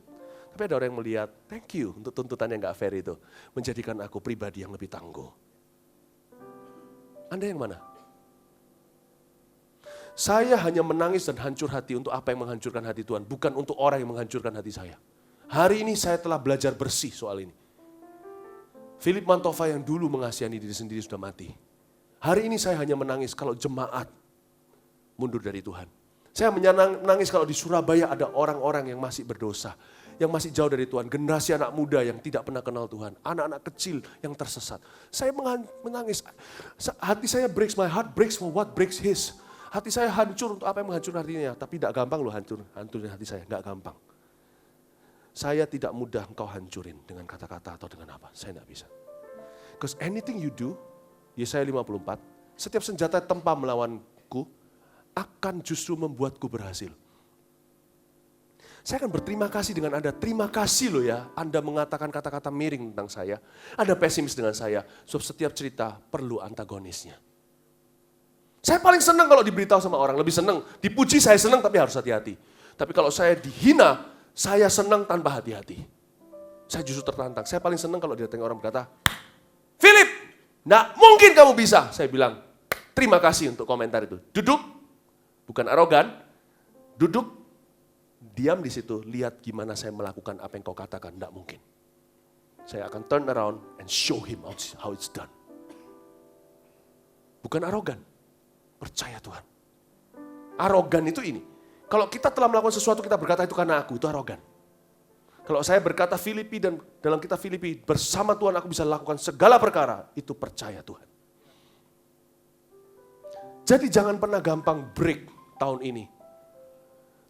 Tapi ada orang yang melihat, thank you untuk tuntutan yang gak fair itu. Menjadikan aku pribadi yang lebih tangguh. Anda yang mana? Saya hanya menangis dan hancur hati untuk apa yang menghancurkan hati Tuhan, bukan untuk orang yang menghancurkan hati saya. Hari ini saya telah belajar bersih soal ini. Philip Mantova yang dulu mengasihani diri sendiri sudah mati. Hari ini saya hanya menangis kalau jemaat mundur dari Tuhan. Saya menangis kalau di Surabaya ada orang-orang yang masih berdosa, yang masih jauh dari Tuhan. Generasi anak muda yang tidak pernah kenal Tuhan. Anak-anak kecil yang tersesat. Saya menangis. Hati saya breaks, my heart breaks for what breaks his. Hati saya hancur untuk apa yang menghancurkan hatinya. Tapi tidak gampang loh hancurin hati saya, tidak gampang. Saya tidak mudah engkau hancurin dengan kata-kata atau dengan apa. Saya tidak bisa. Because anything you do, Yesaya 54, setiap senjata tempah melawanku akan justru membuatku berhasil. Saya akan berterima kasih dengan Anda. Terima kasih loh ya, Anda mengatakan kata-kata miring tentang saya. Anda pesimis dengan saya. Sebab setiap cerita perlu antagonisnya. Saya paling senang kalau diberitahu sama orang. Lebih senang. Dipuji saya senang tapi harus hati-hati. Tapi kalau saya dihina, saya senang tanpa hati-hati. Saya justru tertantang. Saya paling senang kalau didatangi orang berkata, Philip, nah mungkin kamu bisa. Saya bilang, terima kasih untuk komentar itu. Duduk, bukan arogan. Duduk, diam di situ, lihat gimana saya melakukan apa yang kau katakan. Tidak mungkin. Saya akan turn around and show him how it's done. Bukan arogan. Percaya Tuhan. Arogan itu ini. Kalau kita telah melakukan sesuatu, kita berkata itu karena aku, itu arogan. Kalau saya berkata Filipi dan dalam kitab Filipi, bersama Tuhan aku bisa lakukan segala perkara, itu percaya Tuhan. Jadi jangan pernah gampang break tahun ini.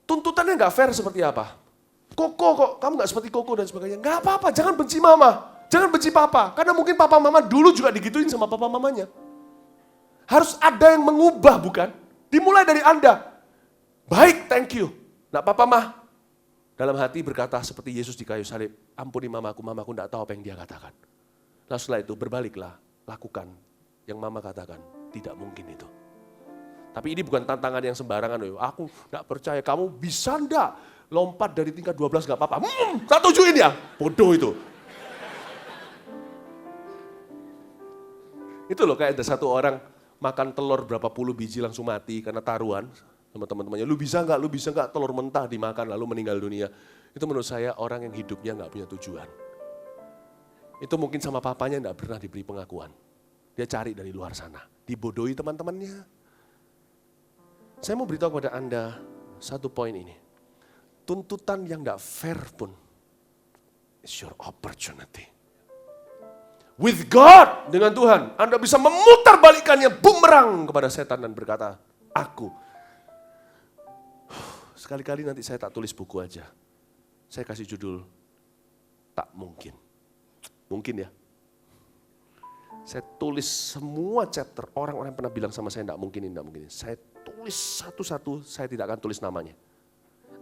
Tuntutannya nggak fair seperti apa? Koko kok, kamu nggak seperti Koko dan sebagainya. Nggak apa-apa, jangan benci mama, jangan benci papa. Karena mungkin papa mama dulu juga digituin sama papa mamanya. Harus ada yang mengubah, bukan? Dimulai dari Anda. Baik, thank you. Nggak apa-apa mah. Dalam hati berkata seperti Yesus di kayu salib, ampuni mamaku nggak tahu apa yang dia katakan. Lalu setelah itu berbaliklah, lakukan yang mama katakan. Tidak mungkin itu. Tapi ini bukan tantangan yang sembarangan. Aku nggak percaya, kamu bisa enggak lompat dari tingkat 12 nggak apa-apa. Tak tujuin ya, bodoh itu. Itu loh kayak ada satu orang makan telur berapa puluh biji langsung mati karena taruhan. Sama teman-temannya, lu bisa nggak telur mentah dimakan lalu meninggal dunia. Itu menurut saya orang yang hidupnya nggak punya tujuan. Itu mungkin sama papanya nggak pernah diberi pengakuan. Dia cari dari luar sana, dibodohi teman-temannya. Saya mau beritahu kepada Anda satu poin ini. Tuntutan yang nggak fair pun is your opportunity. With God, dengan Tuhan, Anda bisa memutarbalikkannya bumerang kepada setan dan berkata, aku. Sekali-kali nanti saya tak tulis buku aja. Saya kasih judul, tak mungkin. Mungkin ya. Saya tulis semua chapter, orang-orang yang pernah bilang sama saya, tidak mungkin. Saya tulis satu-satu, saya tidak akan tulis namanya.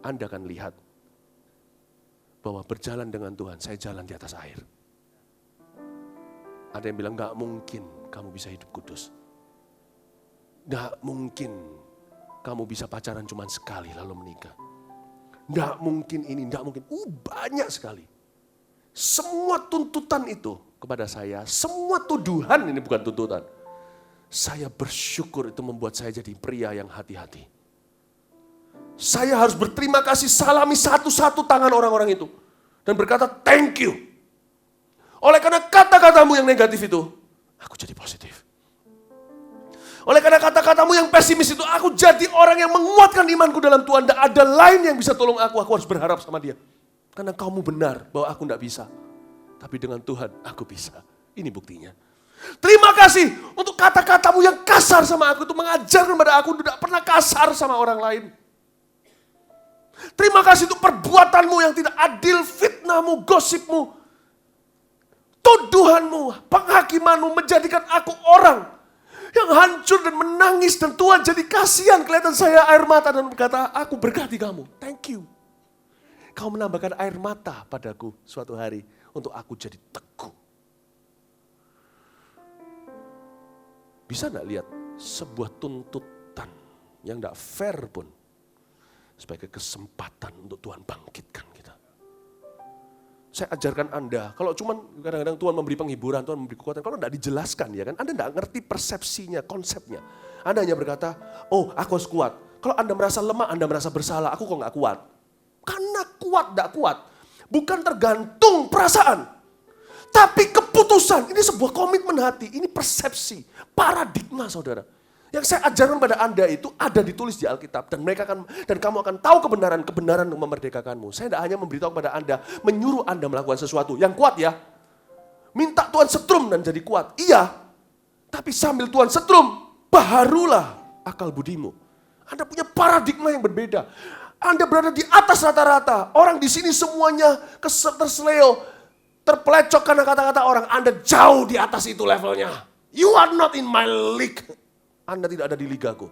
Anda akan lihat bahwa berjalan dengan Tuhan, saya jalan di atas air. Ada yang bilang, nggak mungkin kamu bisa hidup kudus. Nggak mungkin kamu bisa pacaran cuma sekali lalu menikah. Nggak mungkin ini, nggak mungkin. Banyak sekali. Semua tuntutan itu kepada saya, semua tuduhan ini bukan tuntutan. Saya bersyukur itu membuat saya jadi pria yang hati-hati. Saya harus berterima kasih, salami satu-satu tangan orang-orang itu. Dan berkata, thank you. Oleh karena kata-katamu yang negatif itu, aku jadi positif. Oleh karena kata-katamu yang pesimis itu, aku jadi orang yang menguatkan imanku dalam Tuhan. Dan ada lain yang bisa tolong aku harus berharap sama dia. Karena kamu benar bahwa aku tidak bisa. Tapi dengan Tuhan aku bisa. Ini buktinya. Terima kasih untuk kata-katamu yang kasar sama aku. Itu mengajarkan kepada aku tidak pernah kasar sama orang lain. Terima kasih untuk perbuatanmu yang tidak adil, fitnahmu, gosipmu, tuduhanmu, penghakimanmu menjadikan aku orang yang hancur dan menangis. Dan Tuhan jadi kasihan, kelihatan saya air mata dan berkata, aku berkati kamu, thank you. Kau menambahkan air mata padaku suatu hari untuk aku jadi teguh. Bisa enggak lihat sebuah tuntutan yang enggak fair pun sebagai kesempatan untuk Tuhan bangkitkan kita. Saya ajarkan Anda, kalau cuman kadang-kadang Tuhan memberi penghiburan, Tuhan memberi kekuatan, kalau enggak dijelaskan ya kan, Anda enggak ngerti persepsinya, konsepnya. Anda hanya berkata, oh aku harus kuat. Kalau Anda merasa lemah, Anda merasa bersalah, aku kok enggak kuat. Karena kuat enggak kuat, bukan tergantung perasaan. Tapi keputusan, ini sebuah komitmen hati, ini persepsi, paradigma saudara. Yang saya ajarkan pada Anda itu ada ditulis di Alkitab dan kamu akan tahu kebenaran untuk memerdekakanmu. Saya tidak hanya memberitahu kepada Anda, menyuruh Anda melakukan sesuatu yang kuat ya. Minta Tuhan setrum dan jadi kuat. Iya. Tapi sambil Tuhan setrum, baharulah akal budimu. Anda punya paradigma yang berbeda. Anda berada di atas rata-rata. Orang di sini semuanya terseleo, terpelecok karena kata-kata orang. Anda jauh di atas itu levelnya. You are not in my league. Anda tidak ada di ligaku.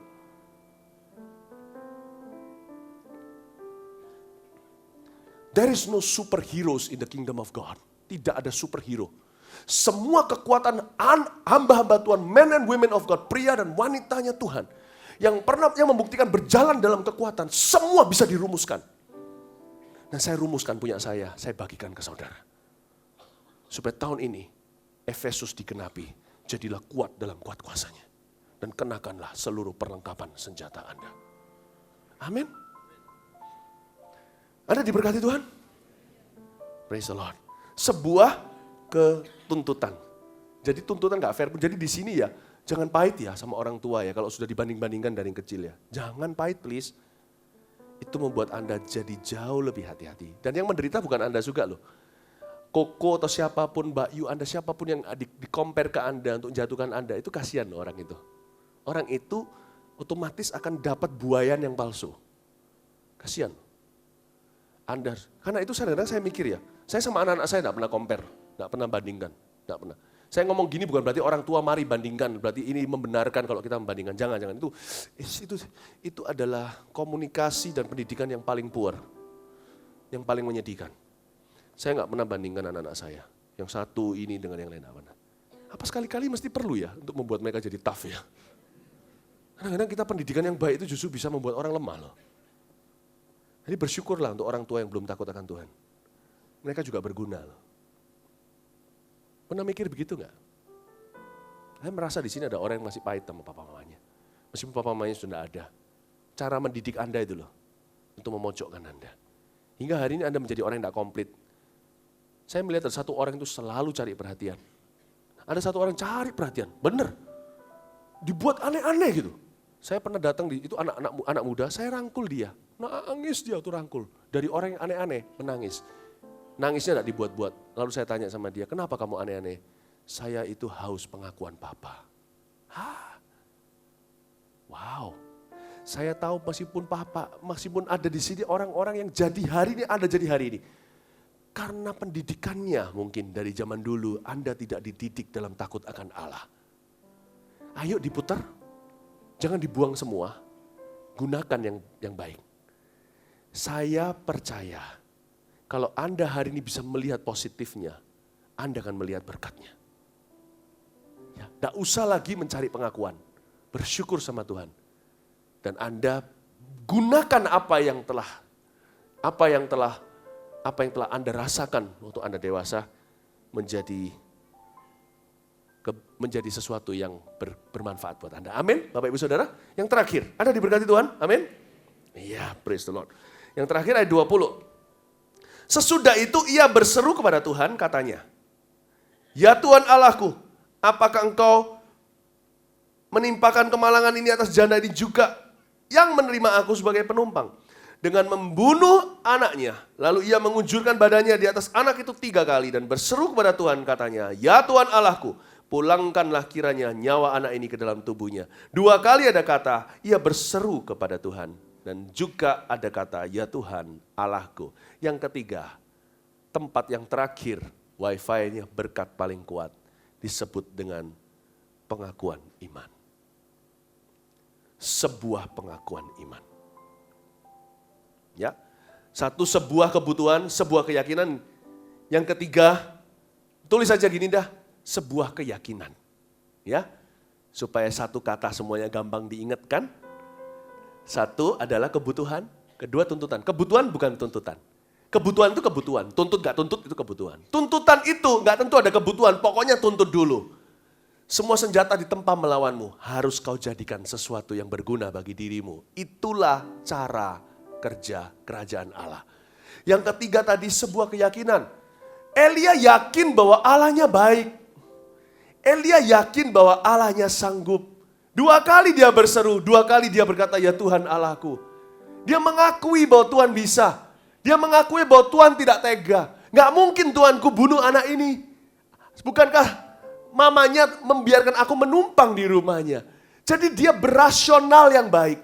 There is no superheroes in the kingdom of God. Tidak ada superhero. Semua kekuatan hamba-hamba Tuhan, men and women of God, pria dan wanitanya Tuhan, yang membuktikan berjalan dalam kekuatan, semua bisa dirumuskan. Dan saya rumuskan punya saya bagikan ke saudara. Supaya tahun ini, Efesus digenapi, jadilah kuat dalam kuat kuasanya. Dan kenakanlah seluruh perlengkapan senjata Anda. Amin. Anda diberkati Tuhan? Praise the Lord. Sebuah ketuntutan. Jadi tuntutan gak fair. Jadi di sini ya, jangan pahit ya sama orang tua ya. Kalau sudah dibanding-bandingkan dari yang kecil ya. Jangan pahit please. itu membuat Anda jadi jauh lebih hati-hati. Dan yang menderita bukan Anda juga loh. Koko atau siapapun, Mbak Yu, Anda siapapun yang di-compare ke Anda untuk jatuhkan Anda, itu kasihan loh orang itu. Orang itu otomatis akan dapat buayan yang palsu. Kasihan. Anda, karena itu kadang-kadang saya mikir ya, saya sama anak-anak saya tidak pernah compare, tidak pernah bandingkan, tidak pernah. Saya ngomong gini bukan berarti orang tua mari bandingkan, berarti ini membenarkan kalau kita membandingkan. Jangan. Itu adalah komunikasi dan pendidikan yang paling poor, yang paling menyedihkan. Saya nggak pernah bandingkan anak-anak saya, yang satu ini dengan yang lain. Apa sekali-kali mesti perlu ya untuk membuat mereka jadi tough ya. Kadang-kadang kita pendidikan yang baik itu justru bisa membuat orang lemah loh. Jadi bersyukurlah untuk orang tua yang belum takut akan Tuhan. Mereka juga berguna loh. Pernah mikir begitu nggak? Saya merasa di sini ada orang yang masih pahit sama papa mamanya. Meskipun papa mamanya sudah ada. Cara mendidik Anda itu loh, untuk memojokkan Anda. Hingga hari ini Anda menjadi orang yang tidak komplit. Saya melihat ada satu orang itu selalu cari perhatian. Ada satu orang cari perhatian, bener. Dibuat aneh-aneh gitu. Saya pernah datang itu anak muda, saya rangkul dia. Nangis dia tuh rangkul. Dari orang yang aneh-aneh, menangis. Nangisnya tidak dibuat-buat. Lalu saya tanya sama dia, kenapa kamu aneh-aneh? Saya itu haus pengakuan papa. Hah? Wow. Saya tahu meskipun ada di sini orang-orang yang jadi hari ini, Anda jadi hari ini. Karena pendidikannya mungkin dari zaman dulu, Anda tidak dididik dalam takut akan Allah. Ayo diputar, jangan dibuang semua, gunakan yang baik. Saya percaya, kalau Anda hari ini bisa melihat positifnya, Anda akan melihat berkatnya. Ya, tidak usah lagi mencari pengakuan, bersyukur sama Tuhan. Dan Anda gunakan apa yang telah Anda rasakan waktu Anda dewasa menjadi sesuatu yang bermanfaat buat Anda. Amin, Bapak Ibu Saudara. Yang terakhir, Anda diberkati Tuhan, amin. Iya, praise the Lord. Yang terakhir ayat 20. Sesudah itu ia berseru kepada Tuhan, katanya, ya Tuhan Allahku, apakah engkau menimpakan kemalangan ini atas janda ini juga yang menerima aku sebagai penumpang? Dengan membunuh anaknya, lalu ia mengunjurkan badannya di atas anak itu 3 kali dan berseru kepada Tuhan, katanya, ya Tuhan Allahku, pulangkanlah kiranya nyawa anak ini ke dalam tubuhnya. 2 kali ada kata, ia berseru kepada Tuhan. Dan juga ada kata, ya Tuhan Allahku. Yang ketiga, tempat yang terakhir, wifi-nya berkat paling kuat, disebut dengan pengakuan iman. Sebuah pengakuan iman. Ya, sebuah kebutuhan, sebuah keyakinan. Yang ketiga, tulis saja gini dah, sebuah keyakinan. Ya, supaya satu kata semuanya gampang diingatkan. Satu adalah kebutuhan, kedua tuntutan. Kebutuhan bukan tuntutan. Kebutuhan itu kebutuhan, tuntut gak tuntut itu kebutuhan. Tuntutan itu gak tentu ada kebutuhan, pokoknya tuntut dulu. Semua senjata ditempa melawanmu, harus kau jadikan sesuatu yang berguna bagi dirimu. Itulah cara kerja kerajaan Allah. Yang ketiga tadi sebuah keyakinan. Elia yakin bahwa Allahnya baik. Elia yakin bahwa Allahnya sanggup. 2 kali dia berseru, 2 kali dia berkata, ya Tuhan Allahku. Dia mengakui bahwa Tuhan bisa. Dia mengakui bahwa Tuhan tidak tega. Gak mungkin Tuhanku bunuh anak ini. Bukankah mamanya membiarkan aku menumpang di rumahnya. Jadi dia berasional yang baik.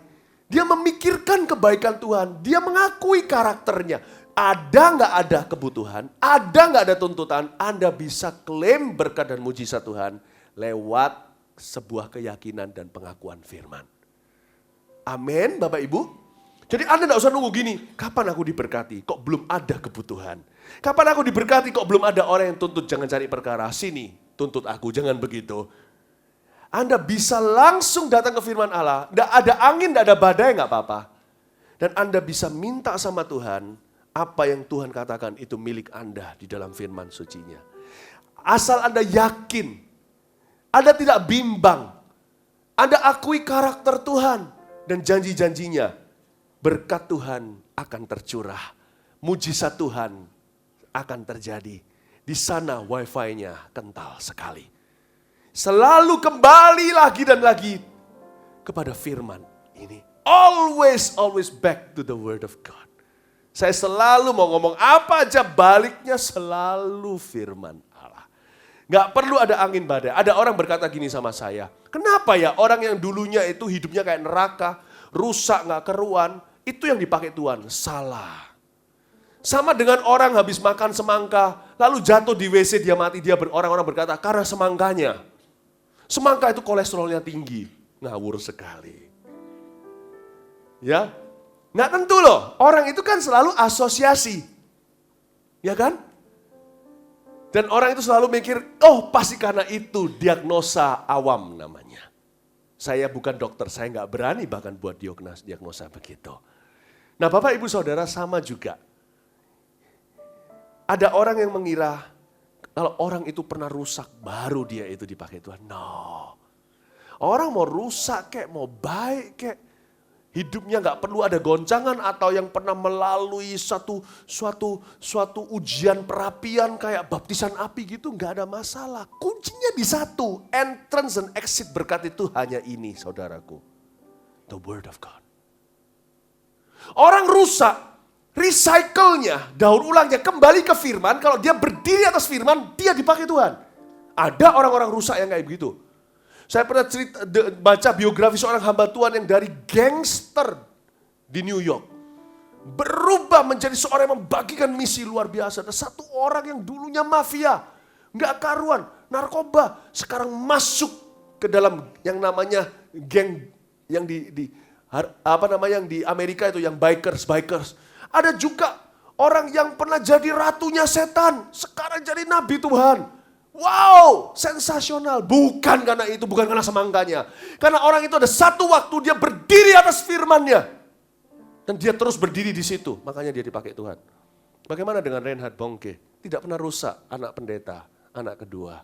Dia memikirkan kebaikan Tuhan. Dia mengakui karakternya. Ada gak ada kebutuhan, ada gak ada tuntutan, Anda bisa klaim berkat dan mujizat Tuhan lewat sebuah keyakinan dan pengakuan firman. Amin, Bapak Ibu. Jadi Anda tidak usah nunggu gini, kapan aku diberkati? Kok belum ada kebutuhan? Kapan aku diberkati? Kok belum ada orang yang tuntut? Jangan cari perkara, sini tuntut aku, jangan begitu. Anda bisa langsung datang ke firman Allah. Tidak ada angin, tidak ada badai, nggak apa-apa. Dan Anda bisa minta sama Tuhan, apa yang Tuhan katakan itu milik Anda di dalam firman sucinya. Asal Anda yakin, Anda tidak bimbang, Anda akui karakter Tuhan dan janji-janjinya. Berkat Tuhan akan tercurah, mujizat Tuhan akan terjadi. Di sana wifi-nya kental sekali. Selalu kembali lagi dan lagi kepada firman ini. Always back to the word of God. Saya selalu mau ngomong apa aja, baliknya selalu firman Allah. Gak perlu ada angin badai. Ada orang berkata gini sama saya, kenapa ya orang yang dulunya itu hidupnya kayak neraka, rusak gak keruan, itu yang dipakai Tuhan? Salah. Sama dengan orang habis makan semangka, lalu jatuh di WC, dia mati, orang-orang berkata, karena semangkanya. Semangka itu kolesterolnya tinggi. Ngawur sekali. Ya, nggak tentu loh. Orang itu kan selalu asosiasi. Ya kan? Dan orang itu selalu mikir, oh pasti karena itu, diagnosa awam namanya. Saya bukan dokter, saya nggak berani bahkan buat diagnosa begitu. Nah Bapak Ibu Saudara sama juga. Ada orang yang mengira, kalau orang itu pernah rusak, baru dia itu dipakai Tuhan. No. Orang mau rusak kek, mau baik kek, hidupnya gak perlu ada goncangan atau yang pernah melalui suatu ujian perapian kayak baptisan api gitu, gak ada masalah. Kuncinya di satu, entrance and exit berkat itu hanya ini saudaraku. The word of God. Orang rusak, recycle-nya, daur ulangnya kembali ke firman, kalau dia berdiri atas firman, dia dipakai Tuhan. Ada orang-orang rusak yang kayak begitu. Saya pernah baca biografi seorang hamba Tuhan yang dari gangster di New York. Berubah menjadi seorang yang membagikan misi luar biasa. Ada satu orang yang dulunya mafia, nggak karuan, narkoba. Sekarang masuk ke dalam yang namanya geng yang yang di Amerika itu yang bikers. Ada juga orang yang pernah jadi ratunya setan, sekarang jadi nabi Tuhan. Wow, sensasional. Bukan karena itu, bukan karena semangkanya. Karena orang itu ada satu waktu dia berdiri atas firman-Nya. Dan dia terus berdiri di situ, makanya dia dipakai Tuhan. Bagaimana dengan Reinhard Bonnke? Tidak pernah rusak, anak pendeta, anak kedua.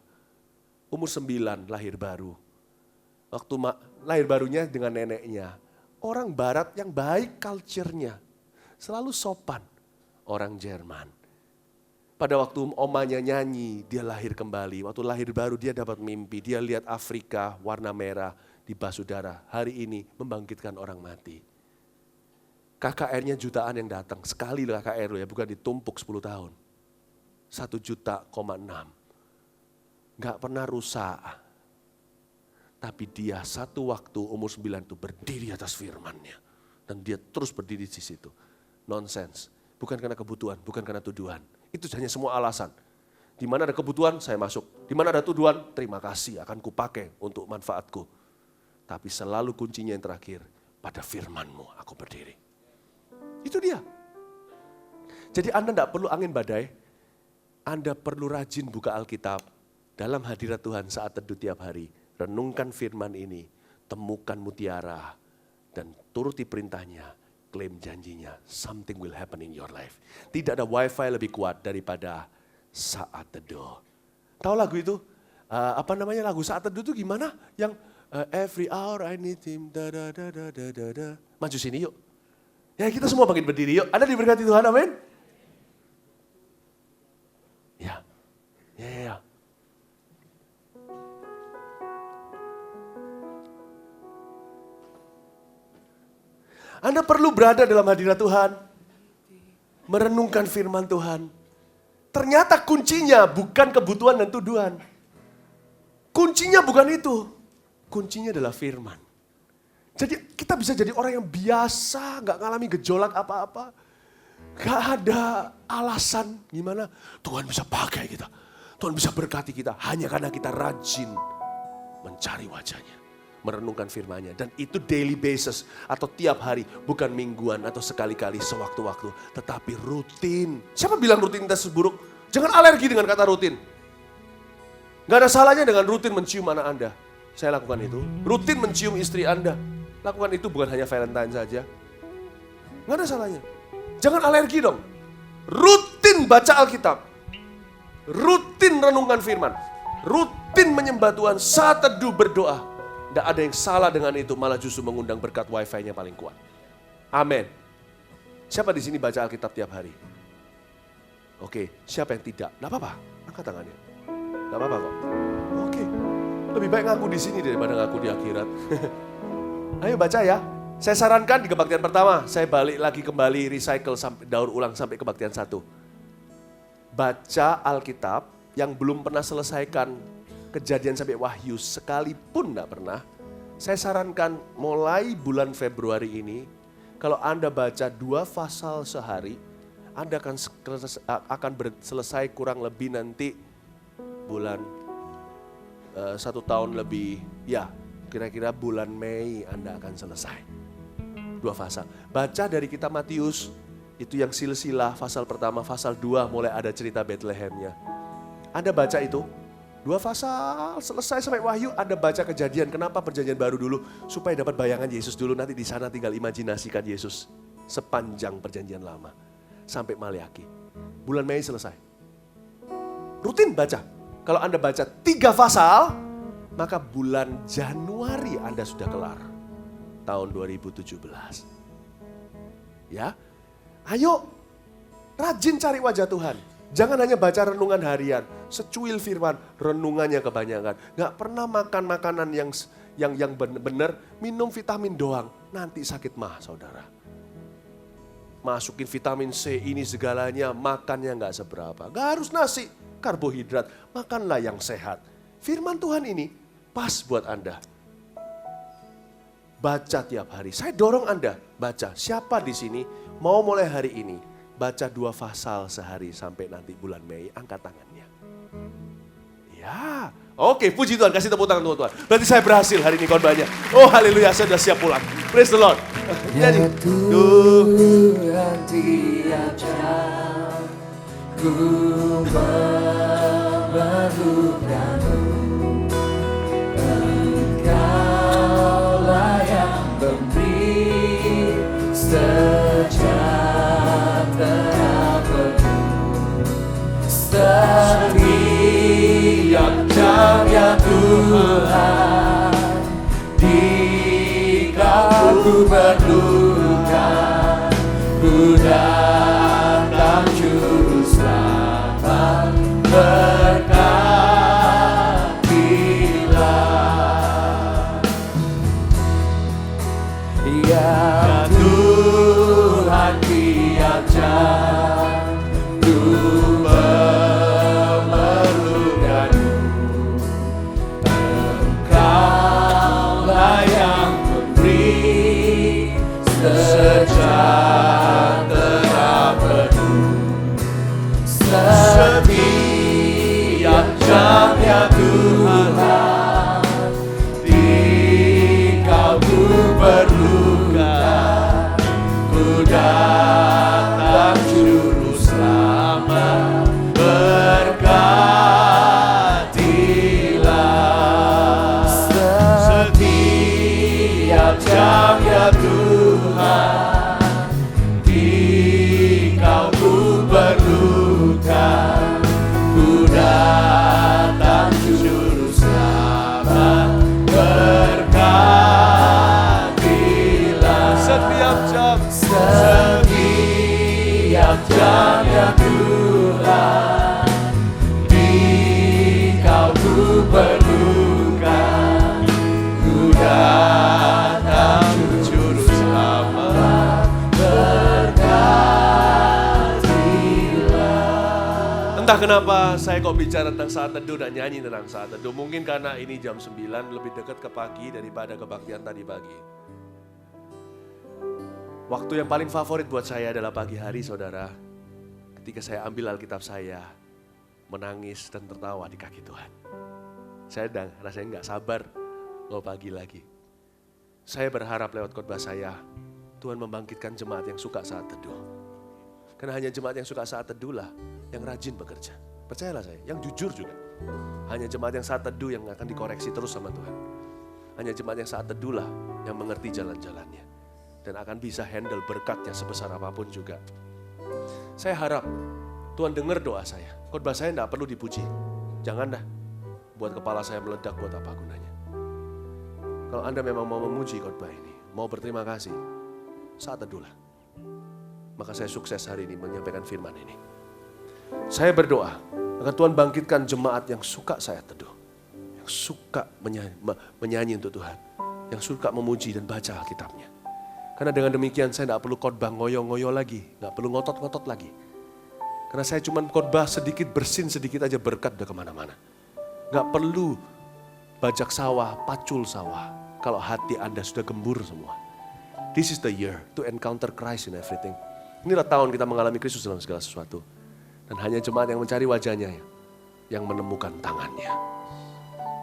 Umur 9, lahir baru. Waktu lahir barunya dengan neneknya. Orang barat yang baik culture-nya. Selalu sopan. Orang Jerman. Pada waktu omanya nyanyi, dia lahir kembali. Waktu lahir baru dia dapat mimpi. Dia lihat Afrika warna merah di Basudara. Hari ini membangkitkan orang mati. KKR-nya jutaan yang datang. Sekali KKR ya, bukan ditumpuk 10 tahun. 1,6 juta. Gak pernah rusak. Tapi dia satu waktu umur 9 itu berdiri atas firman-Nya. Dan dia terus berdiri di situ. Nonsense. Bukan karena kebutuhan, bukan karena tuduhan. Itu hanya semua alasan. Di mana ada kebutuhan, saya masuk. Di mana ada tuduhan, terima kasih akan kupakai untuk manfaatku. Tapi selalu kuncinya yang terakhir, pada firman-Mu aku berdiri. Itu dia. Jadi Anda tidak perlu angin badai, Anda perlu rajin buka Alkitab. Dalam hadirat Tuhan saat teduh tiap hari, renungkan firman ini, temukan mutiara, dan turuti perintahnya. Klaim janjinya, something will happen in your life. Tidak ada wifi lebih kuat daripada saat teduh. Tahu lagu itu? Lagu saat teduh itu gimana? Yang every hour I need him. Maju sini yuk. Ya kita semua bangkit berdiri yuk. Anda diberkati Tuhan, amin? Ya. Anda perlu berada dalam hadirat Tuhan. Merenungkan firman Tuhan. Ternyata kuncinya bukan kebutuhan dan tuduhan. Kuncinya bukan itu. Kuncinya adalah firman. Jadi kita bisa jadi orang yang biasa, gak ngalami gejolak apa-apa. Gak ada alasan gimana Tuhan bisa pakai kita. Tuhan bisa berkati kita hanya karena kita rajin mencari wajahnya. Merenungkan firman-Nya. Dan itu daily basis atau tiap hari. Bukan mingguan atau sekali-kali sewaktu-waktu. Tetapi rutin. Siapa bilang rutinitas buruk? Jangan alergi dengan kata rutin. Gak ada salahnya dengan rutin mencium anak Anda. Saya lakukan itu. Rutin mencium istri Anda. Lakukan itu bukan hanya Valentine saja. Gak ada salahnya. Jangan alergi dong. Rutin baca Alkitab. Rutin renungkan firman. Rutin menyembah Tuhan. Saat teduh berdoa. Tidak ada yang salah dengan itu, malah justru mengundang berkat wifi-nya paling kuat. Amin. Siapa di sini baca Alkitab tiap hari? Oke, siapa yang tidak? Tidak apa-apa, angkat tangannya. Tidak apa-apa kok. Oke, lebih baik ngaku di sini daripada ngaku di akhirat. Ayo baca ya. Saya sarankan di kebaktian pertama, saya balik lagi kembali recycle sampai daur ulang sampai kebaktian 1. Baca Alkitab yang belum pernah selesaikan Kejadian sampai Wahyu sekalipun enggak pernah. Saya sarankan mulai bulan Februari ini, kalau Anda baca 2 pasal sehari, Anda akan selesai kurang lebih nanti bulan 1 tahun lebih, ya kira-kira bulan Mei Anda akan selesai. 2 pasal. Baca dari kitab Matius, itu yang silsilah, pasal pertama, pasal 2 mulai ada cerita Betlehemnya. Anda baca itu, 2 pasal selesai sampai Wahyu, Anda baca Kejadian. Kenapa perjanjian baru dulu? Supaya dapat bayangan Yesus dulu, nanti di sana tinggal imajinasikan Yesus sepanjang perjanjian lama. Sampai Maleaki. Bulan Mei selesai. Rutin baca. Kalau Anda baca 3 pasal, maka bulan Januari Anda sudah kelar. Tahun 2017. Ya, ayo rajin cari wajah Tuhan. Jangan hanya baca renungan harian, secuil firman, renungannya kebanyakan. Gak pernah makan makanan yang benar, minum vitamin doang, nanti sakit mah saudara. Masukin vitamin C ini segalanya, makannya gak seberapa. Gak harus nasi, karbohidrat, makanlah yang sehat. Firman Tuhan ini pas buat Anda. Baca tiap hari. Saya dorong Anda baca. Siapa di sini mau mulai hari ini baca 2 pasal sehari sampai nanti bulan Mei, angkat tangannya. Ya, oke, puji Tuhan, kasih tepuk tangan Tuhan. Berarti saya berhasil hari ini khotbahnya. Oh haleluya, saya sudah siap pulang. Praise the Lord. Nyanyi. Tuhan tiap jam ku memerlukanmu. Engkaulah yang memberi sejahtera penuh. Setiap jam ya Tuhan, Dikau ku perlukan, ku datang juru selamat, berkatilah. Ya Tuhan tiap jam ku memerlukanmu. Engkaulah yang memberi sejahtera penuh. Setiap jam ya Tuhan, Dikau ku perlukan, ku datang juru selamat, berkatilah. Setiap jam ya Tuhan, Dikau ku perlukan, ku datang juru selamat, berkatilah. Setiap jam. Setiap jam ya Tuhan, Dikau ku perlukan, ku datang juru selamat, berkatilah. Entah kenapa saya kok bicara tentang saat teduh dan nyanyi tentang saat teduh. Mungkin karena ini jam 9 lebih dekat ke pagi daripada kebaktian tadi pagi. Waktu yang paling favorit buat saya adalah pagi hari saudara. Ketika saya ambil Alkitab saya, menangis dan tertawa di kaki Tuhan. Saya rasanya gak sabar mau pagi lagi. Saya berharap lewat khotbah saya, Tuhan membangkitkan jemaat yang suka saat teduh. Karena hanya jemaat yang suka saat teduh lah yang rajin bekerja. Percayalah saya, yang jujur juga. Hanya jemaat yang saat teduh yang akan dikoreksi terus sama Tuhan. Hanya jemaat yang saat teduh lah yang mengerti jalan-jalannya. Dan akan bisa handle berkatnya sebesar apapun juga. Saya harap Tuhan dengar doa saya. Khotbah saya tidak perlu dipuji. Jangan dah buat kepala saya meledak, buat apa gunanya. Kalau Anda memang mau memuji khotbah ini, mau berterima kasih, saat teduhlah. Maka saya sukses hari ini menyampaikan firman ini. Saya berdoa agar Tuhan bangkitkan jemaat yang suka saya teduh. Yang suka menyanyi untuk Tuhan. Yang suka memuji dan baca Alkitabnya. Karena dengan demikian saya tidak perlu khotbah ngoyo-ngoyo lagi, nggak perlu ngotot-ngotot lagi. Karena saya cuma khotbah sedikit, bersin sedikit aja berkat udah kemana-mana. Nggak perlu bajak sawah, pacul sawah, kalau hati Anda sudah gembur semua. This is the year to encounter Christ in everything. Inilah tahun kita mengalami Kristus dalam segala sesuatu. Dan hanya jemaat yang mencari wajahnya yang menemukan tangannya.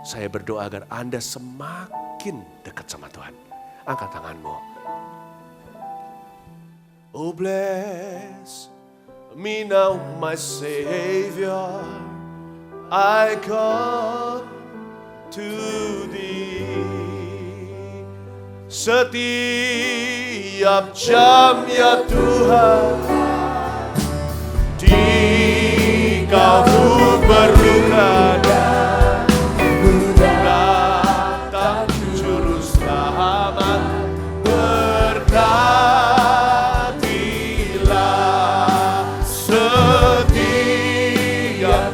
Saya berdoa agar Anda semakin dekat sama Tuhan. Angkat tanganmu. Oh bless me now my Savior, I come to Thee. Setiap jam ya Tuhan, di Kau berluka datang juru selamat, berkatilah setiap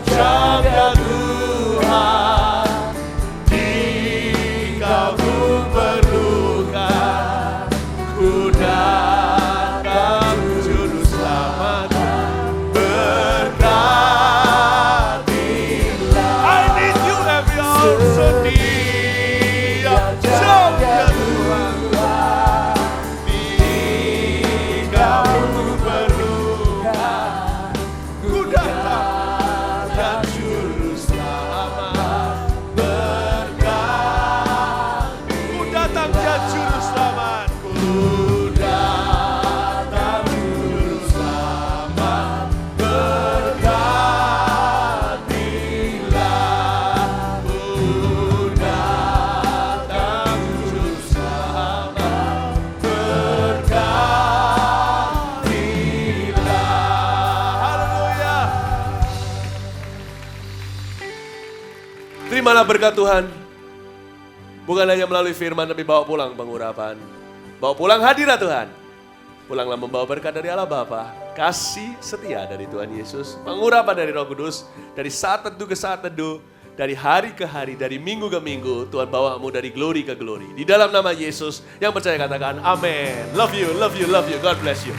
jam ya Tuhan, di Kau berluka, ku datang juru selamat, berkatilah. I need you every hour, setiap jam ya Tuhan, di Kau berluka, ku datang dan juru selamat, berkati. Ku datang dan juru selamat, ku datang juru selamat, berkatilah. Ku datang juru selamat, berkatilah. Haleluya. Terimalah berkat Tuhan. Bukan hanya melalui firman, tapi bawa pulang pengurapan. Bawa pulang hadirat Tuhan. Pulanglah membawa berkat dari Allah Bapa, kasih setia dari Tuhan Yesus, pengurapan dari Roh Kudus, dari saat teduh ke saat teduh, dari hari ke hari, dari minggu ke minggu, Tuhan bawamu dari glory ke glory. Di dalam nama Yesus, yang percaya katakan amin. Love you, love you, love you. God bless you.